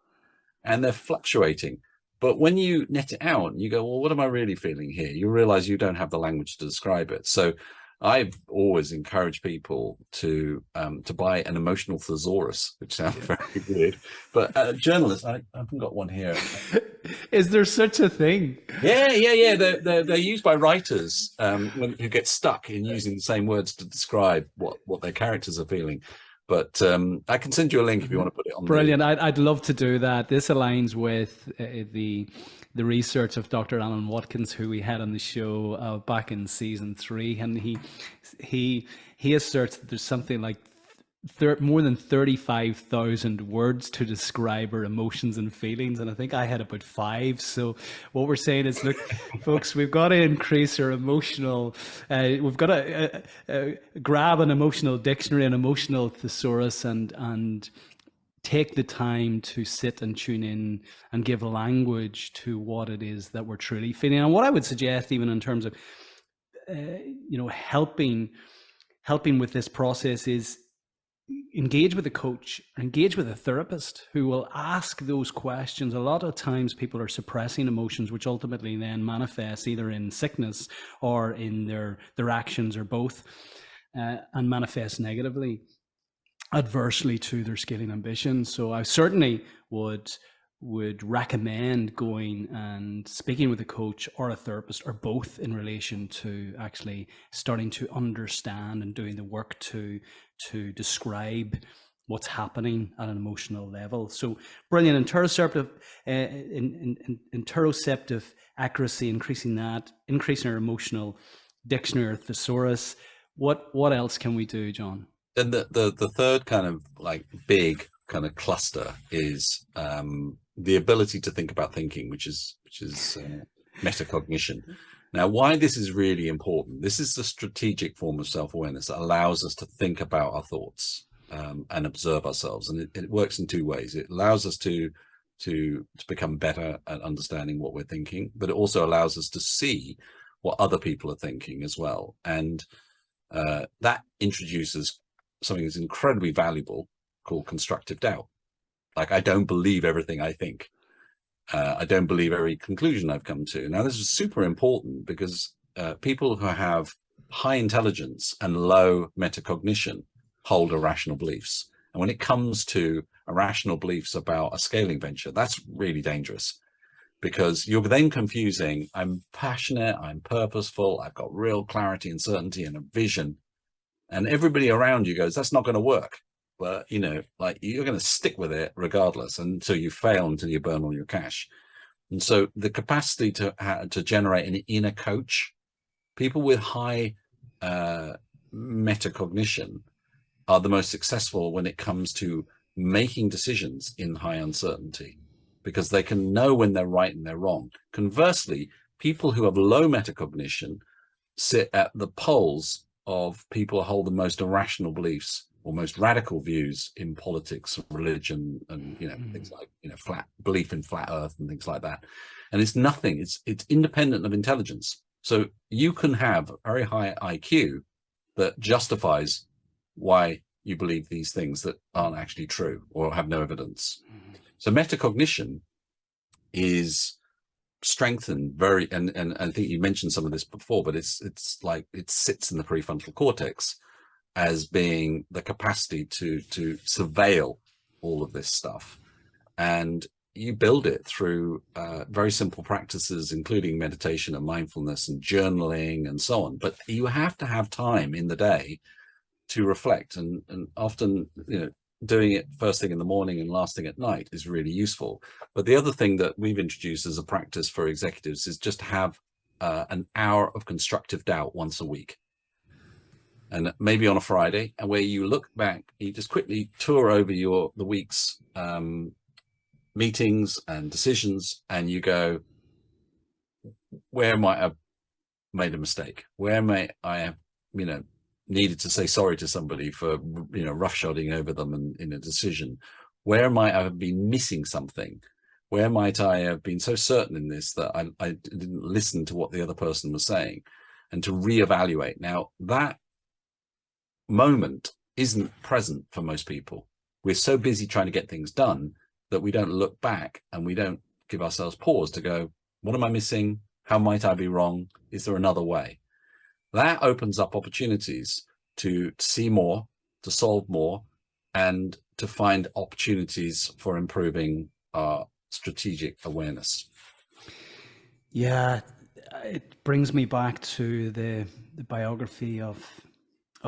[SPEAKER 2] and they're fluctuating. But when you net it out and you go, well, what am I really feeling here? You realize you don't have the language to describe it. So I've always encouraged people to buy an emotional thesaurus, which sounds very weird, but journalists, I haven't got one here.
[SPEAKER 1] Is there such a thing?
[SPEAKER 2] Yeah. They're used by writers who get stuck in using the same words to describe what their characters are feeling. But I can send you a link if you want to put it on.
[SPEAKER 1] Brilliant. I'd love to do that. This aligns with the research of Dr. Alan Watkins, who we had on the show back in season 3, and he asserts that there's something like more than 35,000 words to describe our emotions and feelings, and I think I had about 5. So what we're saying is, look, folks, we've got to increase our emotional. We've got to grab an emotional dictionary, an emotional thesaurus, and take the time to sit and tune in and give language to what it is that we're truly feeling. And what I would suggest, even in terms of helping with this process, is engage with a coach, engage with a therapist who will ask those questions. A lot of times people are suppressing emotions, which ultimately then manifests either in sickness or in their actions, or both, and manifest negatively, adversely to their scaling ambitions. So I certainly would recommend going and speaking with a coach or a therapist, or both, in relation to actually starting to understand and doing the work to describe what's happening at an emotional level. So brilliant. Interoceptive accuracy, increasing our emotional dictionary or thesaurus. What else can we do, John?
[SPEAKER 2] And the third kind of like big kind of cluster is the ability to think about thinking, which is metacognition. Now, why this is really important, this is the strategic form of self-awareness that allows us to think about our thoughts and observe ourselves. And it works in 2 ways. It allows us to become better at understanding what we're thinking, but it also allows us to see what other people are thinking as well. And that introduces something that's incredibly valuable called constructive doubt. Like, I don't believe everything I think. I don't believe every conclusion I've come to. Now, this is super important because people who have high intelligence and low metacognition hold irrational beliefs. And when it comes to irrational beliefs about a scaling venture, that's really dangerous, because you're then confusing, I'm passionate, I'm purposeful, I've got real clarity and certainty and a vision, and everybody around you goes, that's not going to work. But, you know, like, you're going to stick with it regardless until you fail, until you burn all your cash. And so the capacity to generate an inner coach, people with high metacognition are the most successful when it comes to making decisions in high uncertainty, because they can know when they're right and they're wrong. Conversely, people who have low metacognition sit at the poles of people who hold the most irrational beliefs or most radical views in politics, religion, and, you know, things like, you know, flat belief in flat earth and things like that. And it's nothing, it's independent of intelligence. So you can have a very high IQ that justifies why you believe these things that aren't actually true or have no evidence. So metacognition is strengthened very, and I think you mentioned some of this before, but it's like it sits in the prefrontal cortex as being the capacity to surveil all of this stuff. And you build it through very simple practices, including meditation and mindfulness and journaling and so on. But you have to have time in the day to reflect, and often, you know, doing it first thing in the morning and last thing at night is really useful. But the other thing that we've introduced as a practice for executives is just have an hour of constructive doubt once a week, and maybe on a Friday, and where you look back, you just quickly tour over the week's meetings and decisions, and you go, where might I have made a mistake? Where may I have, you know, needed to say sorry to somebody for, you know, roughshoding over them in a decision? Where might I have been missing something? Where might I have been so certain in this that I didn't listen to what the other person was saying? And to reevaluate. Now, that moment isn't present for most people. We're so busy trying to get things done that we don't look back, and we don't give ourselves pause to go, what am I missing? How might I be wrong? Is there another way? That opens up opportunities to see more, to solve more, and to find opportunities for improving our strategic awareness.
[SPEAKER 1] Yeah, it brings me back to the biography of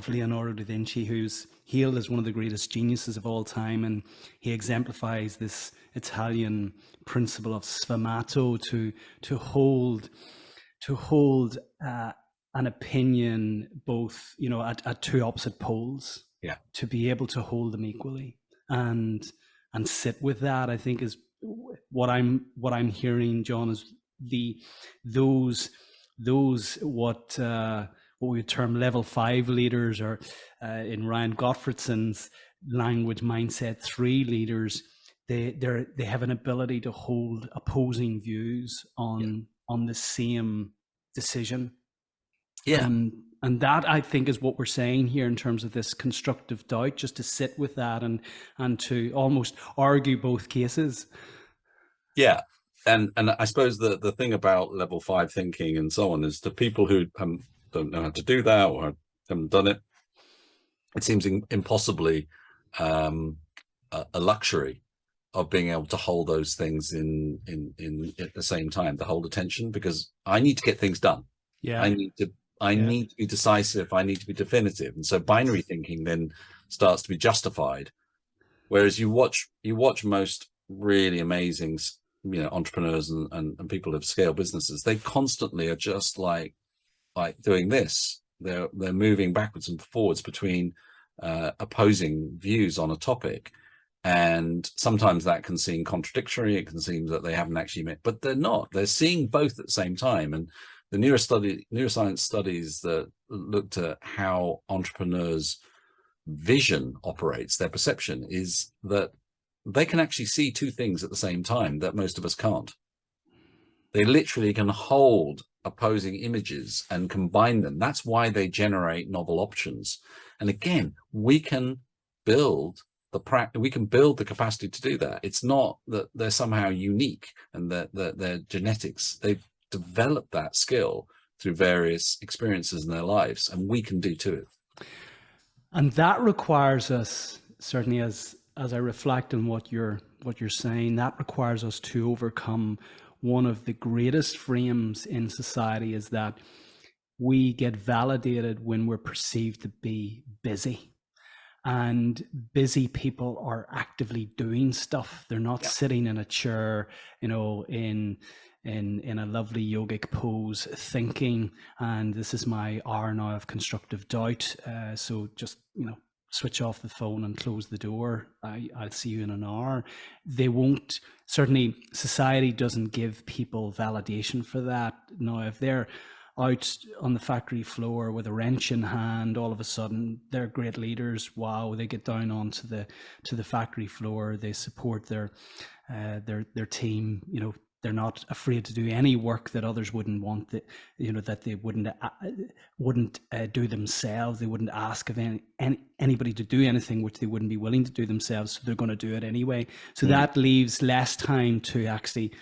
[SPEAKER 1] Leonardo da Vinci, who's hailed as one of the greatest geniuses of all time, and he exemplifies this Italian principle of sfumato, to hold an opinion both, you know, at two opposite poles.
[SPEAKER 2] Yeah.
[SPEAKER 1] To be able to hold them equally and sit with that, I think, is what I'm hearing, John, is those what we would term level 5 leaders, or in Ryan Gottfredson's language, mindset 3 leaders. They have an ability to hold opposing views on the same decision.
[SPEAKER 2] Yeah.
[SPEAKER 1] And that, I think, is what we're saying here in terms of this constructive doubt, just to sit with that and to almost argue both cases.
[SPEAKER 2] Yeah. And I suppose the thing about level 5 thinking and so on is the people who don't know how to do that or haven't done it, it seems impossibly a luxury of being able to hold those things in at the same time, to hold attention, because I need to get things done.
[SPEAKER 1] Yeah.
[SPEAKER 2] I need to be decisive. I need to be definitive. And so binary thinking then starts to be justified. Whereas you watch most really amazing, you know, entrepreneurs and people who have scaled businesses, they constantly are just like doing this. They're moving backwards and forwards between opposing views on a topic. And sometimes that can seem contradictory. It can seem that they haven't actually met, but they're not. They're seeing both at the same time. And the neuroscience studies that looked at how entrepreneurs' vision operates, their perception, is that they can actually see two things at the same time that most of us can't. They literally can hold opposing images and combine them. That's why they generate novel options. And again, we can build the capacity to do that. It's not that they're somehow unique and that their genetics. They've developed that skill through various experiences in their lives, and we can do too.
[SPEAKER 1] And that requires us certainly as I reflect on what you're saying, that requires us to overcome one of the greatest frames in society, is that we get validated when we're perceived to be busy. And busy people are actively doing stuff. They're not
[SPEAKER 2] Yeah.
[SPEAKER 1] sitting in a chair, in a lovely yogic pose thinking, and this is my hour now of constructive doubt, so just switch off the phone and close the door. I'll see you in an hour. They won't. Certainly society doesn't give people validation for that. Now if they're out on the factory floor with a wrench in hand, all of a sudden they're great leaders. Wow, they get down onto the factory floor. They support their team. They're not afraid to do any work that others wouldn't want, that they wouldn't do themselves. They wouldn't ask of anybody to do anything which they wouldn't be willing to do themselves. So they're going to do it anyway. So that leaves less time to actually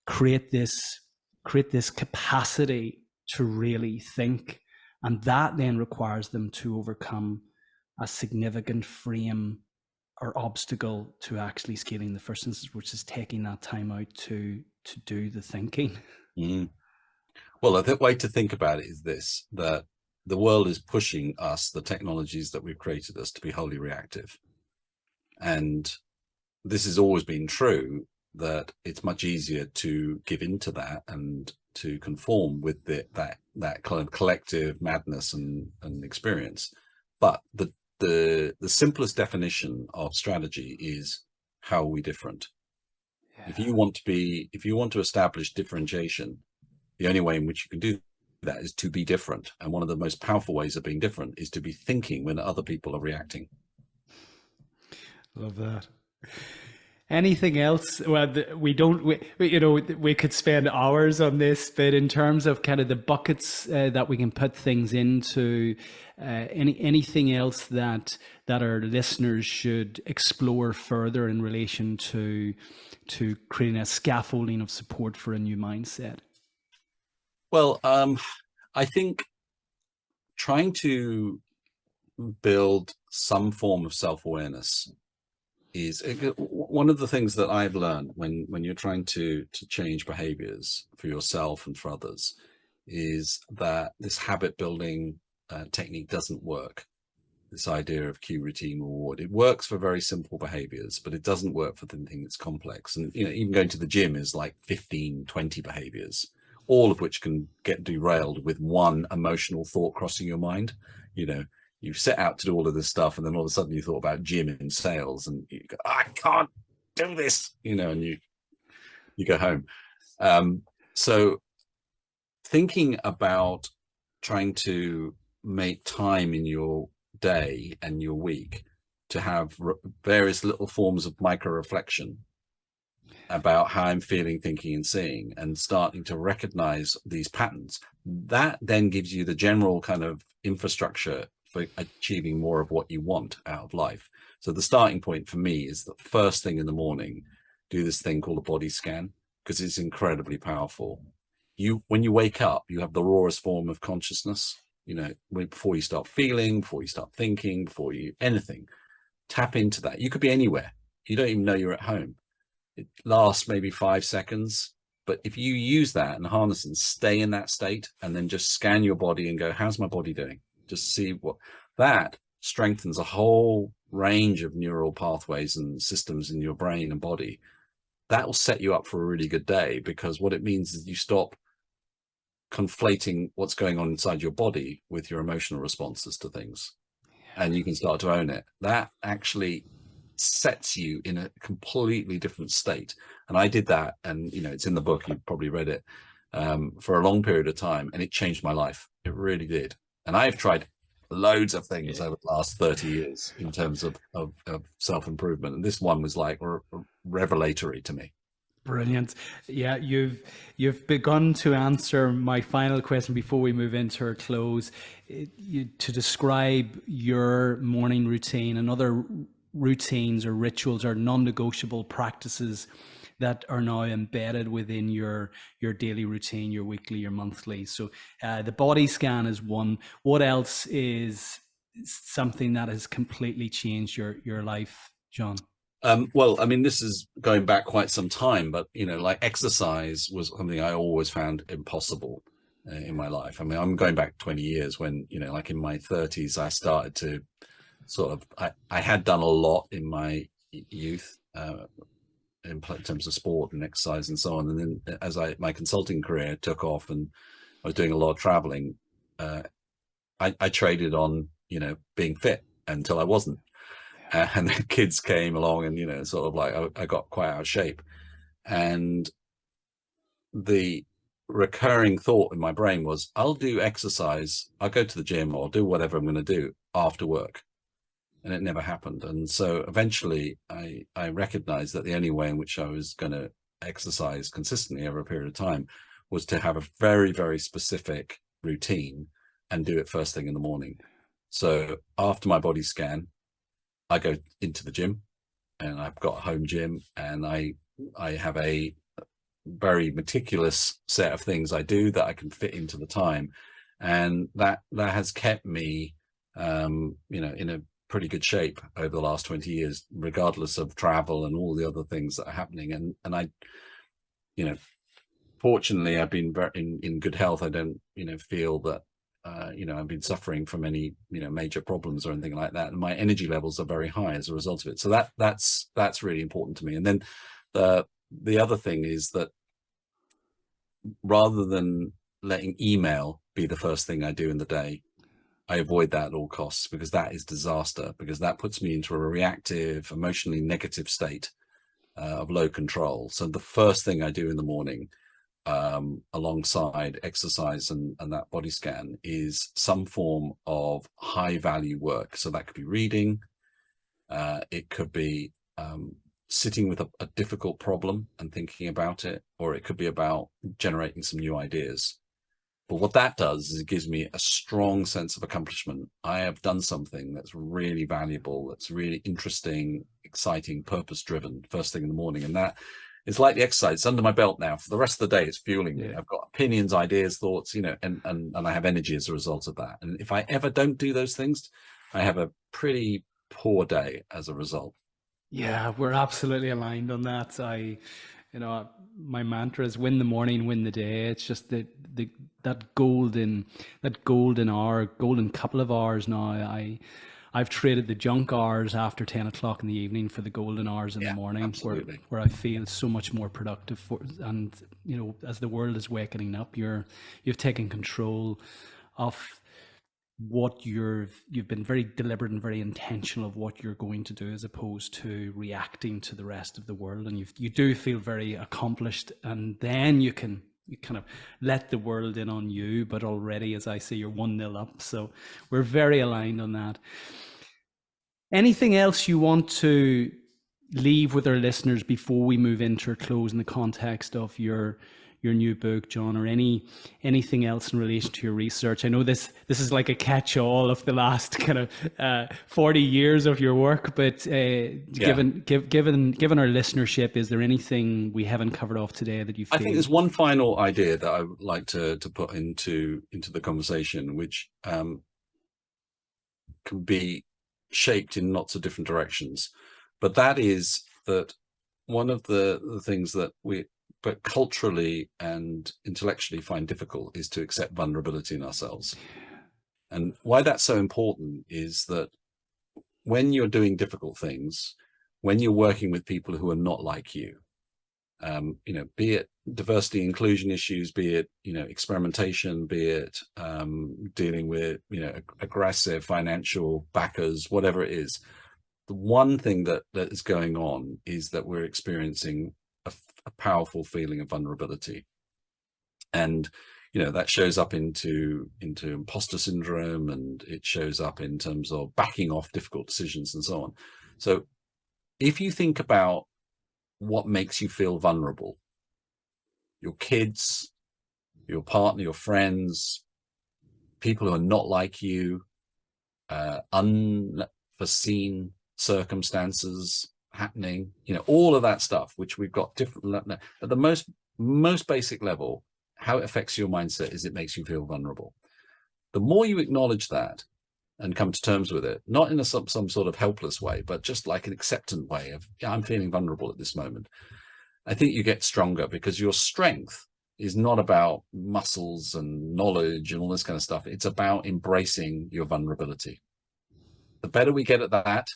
[SPEAKER 1] create this capacity to really think, and that then requires them to overcome a significant frame or obstacle to actually scaling the first instance, which is taking that time out to do the thinking.
[SPEAKER 2] Well, the way to think about it is this: that the world is pushing us, the technologies that we've created us, to be wholly reactive, and this has always been true, that it's much easier to give into that and to conform with that kind of collective madness and experience. But the simplest definition of strategy is, how are we different? Yeah. If you want to establish differentiation, the only way in which you can do that is to be different. And one of the most powerful ways of being different is to be thinking when other people are reacting.
[SPEAKER 1] Love that. Anything else? Well, we could spend hours on this, but in terms of kind of the buckets that we can put things into, anything else that our listeners should explore further in relation to creating a scaffolding of support for a new mindset?
[SPEAKER 2] Well, I think trying to build some form of self-awareness is one of the things that I've learned when you're trying to change behaviors for yourself and for others, is that this habit building technique doesn't work. This idea of cue, routine, reward, it works for very simple behaviors, but it doesn't work for the thing that's complex. And even going to the gym is like 15, 20 behaviors, all of which can get derailed with one emotional thought crossing your mind. You set out to do all of this stuff, and then all of a sudden you thought about gym and sales, and you go, I can't do this, and you go home. So thinking about trying to make time in your day and your week to have various little forms of micro reflection about how I'm feeling, thinking, and seeing, and starting to recognize these patterns, that then gives you the general kind of infrastructure for achieving more of what you want out of life. So the starting point for me is the first thing in the morning, do this thing called a body scan, because it's incredibly powerful. When you wake up, you have the rawest form of consciousness, before you start feeling, before you start thinking, before you anything, tap into that. You could be anywhere. You don't even know you're at home. It lasts maybe 5 seconds. But if you use that and harness and stay in that state, and then just scan your body and go, how's my body doing? Just see what that strengthens a whole range of neural pathways and systems in your brain and body. That will set you up for a really good day, because what it means is you stop conflating what's going on inside your body with your emotional responses to things, and you can start to own it. That actually sets you in a completely different state. And I did that, and it's in the book, you've probably read it, for a long period of time, and it changed my life. It really did. And I've tried loads of things over the last 30 years in terms of self-improvement, and this one was like revelatory to me.
[SPEAKER 1] Brilliant. Yeah, you've begun to answer my final question before we move into our close. To describe your morning routine and other routines or rituals or non-negotiable practices that are now embedded within your daily routine, your weekly, your monthly. So the body scan is one. What else is something that has completely changed your life, John?
[SPEAKER 2] Well, I mean, this is going back quite some time, but like exercise was something I always found impossible in my life. I mean, I'm going back 20 years when, like in my 30s, I started to sort of, I had done a lot in my youth in terms of sport and exercise and so on. And then as my consulting career took off and I was doing a lot of traveling, I traded on, being fit until I wasn't. And the kids came along and, sort of like I got quite out of shape. And the recurring thought in my brain was, I'll do exercise, I'll go to the gym or do whatever I'm going to do after work. And it never happened. And so eventually I recognized that the only way in which I was going to exercise consistently over a period of time was to have a very, very specific routine and do it first thing in the morning. So after my body scan, I go into the gym, and I've got a home gym, and I have a very meticulous set of things I do that I can fit into the time. And that has kept me, in a pretty good shape over the last 20 years, regardless of travel and all the other things that are happening. And I, fortunately, I've been very in good health. I don't, feel that, I've been suffering from any, major problems or anything like that. And my energy levels are very high as a result of it. So that's really important to me. And then the other thing is that rather than letting email be the first thing I do in the day, I avoid that at all costs, because that is disaster, because that puts me into a reactive, emotionally negative state of low control. So the first thing I do in the morning, alongside exercise and that body scan, is some form of high value work. So that could be reading, it could be sitting with a difficult problem and thinking about it, or it could be about generating some new ideas. But what that does is it gives me a strong sense of accomplishment. I have done something that's really valuable, that's really interesting, exciting, purpose-driven first thing in the morning. And that is like the exercise. It's under my belt now. For the rest of the day, it's fueling me. I've got opinions, ideas, thoughts, and I have energy as a result of that. And if I ever don't do those things, I have a pretty poor day as a result.
[SPEAKER 1] Yeah, we're absolutely aligned on that. My mantra is win the morning, win the day. It's just that golden hour, golden couple of hours now. I've traded the junk hours after 10 o'clock in the evening for the golden hours in the morning, where I feel so much more productive. And as the world is waking up, you've taken control of what you've been very deliberate and very intentional of what you're going to do, as opposed to reacting to the rest of the world. And you do feel very accomplished, and then you kind of let the world in on you. But already, as I say, you're 1-0 up. So we're very aligned on that. Anything else you want to leave with our listeners before we move into our close in the context of your new book, John, or anything else in relation to your research? I know this is like a catch-all of the last kind of 40 years of your work, but given our listenership, is there anything we haven't covered off today that you feel?
[SPEAKER 2] I think there's one final idea that I would like to put into the conversation, which can be shaped in lots of different directions. But that is that one of the things that we but culturally and intellectually find difficult is to accept vulnerability in ourselves. And why that's so important is that when you're doing difficult things, when you're working with people who are not like you, be it diversity inclusion issues, be it experimentation, be it dealing with aggressive financial backers, whatever it is, the one thing that is going on is that we're experiencing a powerful feeling of vulnerability. And that shows up into imposter syndrome, and it shows up in terms of backing off difficult decisions and so on. So if you think about what makes you feel vulnerable, your kids, your partner, your friends, people who are not like you, unforeseen circumstances happening, all of that stuff, which we've got different at the most basic level, how it affects your mindset is it makes you feel vulnerable. The more you acknowledge that, and come to terms with it, not in some sort of helpless way, but just like an acceptant way of, yeah, I'm feeling vulnerable at this moment. I think you get stronger because your strength is not about muscles and knowledge and all this kind of stuff. It's about embracing your vulnerability. The better we get at that,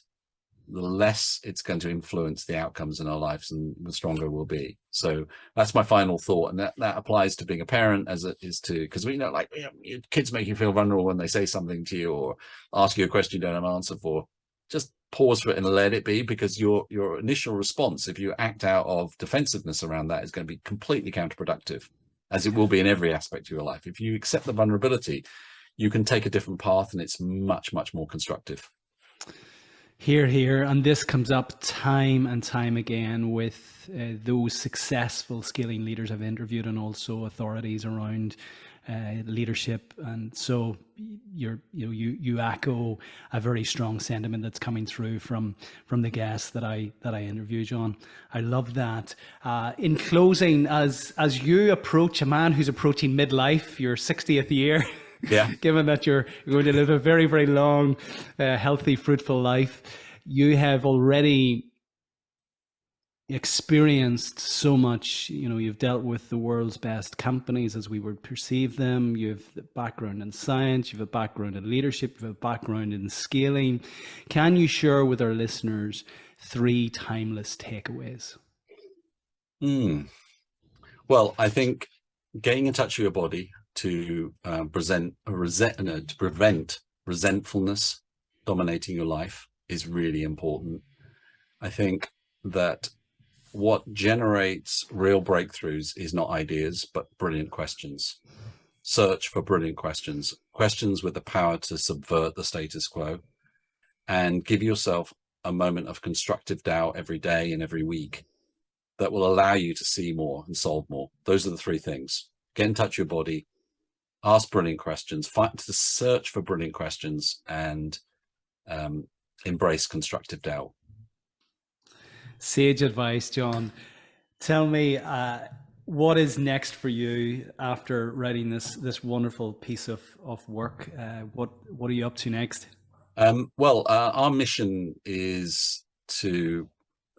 [SPEAKER 2] the less it's going to influence the outcomes in our lives, and the stronger we'll be. So that's my final thought, and that applies to being a parent as it is to, because we know, like, your kids make you feel vulnerable when they say something to you or ask you a question you don't have an answer for. Just pause for it and let it be, because your initial response, if you act out of defensiveness around that, is going to be completely counterproductive, as it will be in every aspect of your life. If you accept the vulnerability, you can take a different path, and it's much, much more constructive.
[SPEAKER 1] Hear, hear. And this comes up time and time again with those successful scaling leaders I've interviewed, and also authorities around leadership. And so you echo a very strong sentiment that's coming through from the guests that I interviewed, John. I love that. In closing, as you approach, a man who's approaching midlife, your 60th year,
[SPEAKER 2] yeah,
[SPEAKER 1] given that you're going to live a very, very long, healthy, fruitful life, you have already experienced so much. You've dealt with the world's best companies as we would perceive them. You have the background in science, you have a background in leadership, you have a background in scaling. Can you share with our listeners 3 timeless takeaways?
[SPEAKER 2] Well, I think getting in touch with your body to prevent resentfulness dominating your life is really important. I think that what generates real breakthroughs is not ideas, but brilliant questions. Search for brilliant questions with the power to subvert the status quo, and give yourself a moment of constructive doubt every day and every week that will allow you to see more and solve more. Those are the 3 things. Get in touch with your body, ask brilliant questions, to search for brilliant questions, and embrace constructive doubt.
[SPEAKER 1] Sage advice, John. Tell me, what is next for you after writing this wonderful piece of work? What are you up to next?
[SPEAKER 2] Well, our mission is to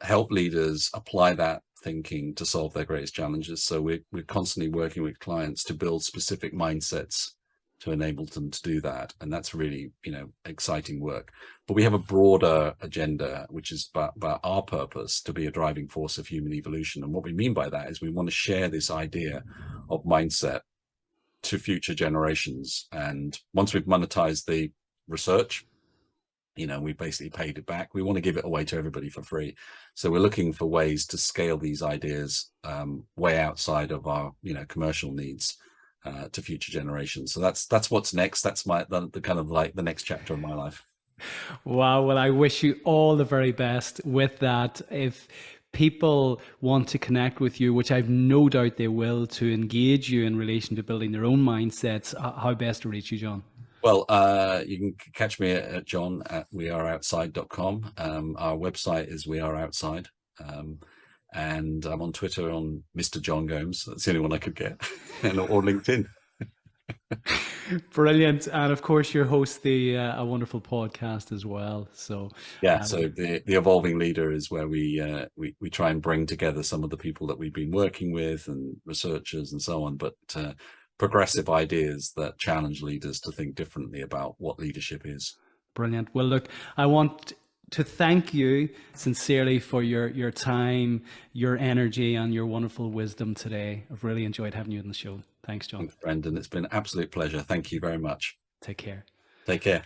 [SPEAKER 2] help leaders apply that thinking to solve their greatest challenges. So we're constantly working with clients to build specific mindsets to enable them to do that, and that's really exciting work. But we have a broader agenda, which is about our purpose to be a driving force of human evolution. And what we mean by that is we want to share this idea of mindset to future generations. And once we've monetized the research, we basically paid it back. We want to give it away to everybody for free. So we're looking for ways to scale these ideas way outside of our commercial needs to future generations. So that's what's next. That's the kind of like the next chapter of my life.
[SPEAKER 1] Wow. Well, I wish you all the very best with that. If people want to connect with you, which I've no doubt they will, to engage you in relation to building their own mindsets, how best to reach you, John?
[SPEAKER 2] Well, you can catch me at John at weareoutside.com. Our website is We Are Outside. And I'm on Twitter on Mr. Jean Gomes. That's the only one I could get. Or LinkedIn.
[SPEAKER 1] Brilliant. And of course, you host a wonderful podcast as well. So
[SPEAKER 2] yeah, so the Evolving Leader is where we try and bring together some of the people that we've been working with and researchers and so on, but progressive ideas that challenge leaders to think differently about what leadership is.
[SPEAKER 1] Brilliant. Well, look, I want to thank you sincerely for your time, your energy, and your wonderful wisdom today. I've really enjoyed having you on the show. Thanks, John.
[SPEAKER 2] Thanks, Brendan. It's been an absolute pleasure. Thank you very much.
[SPEAKER 1] Take care.
[SPEAKER 2] Take care.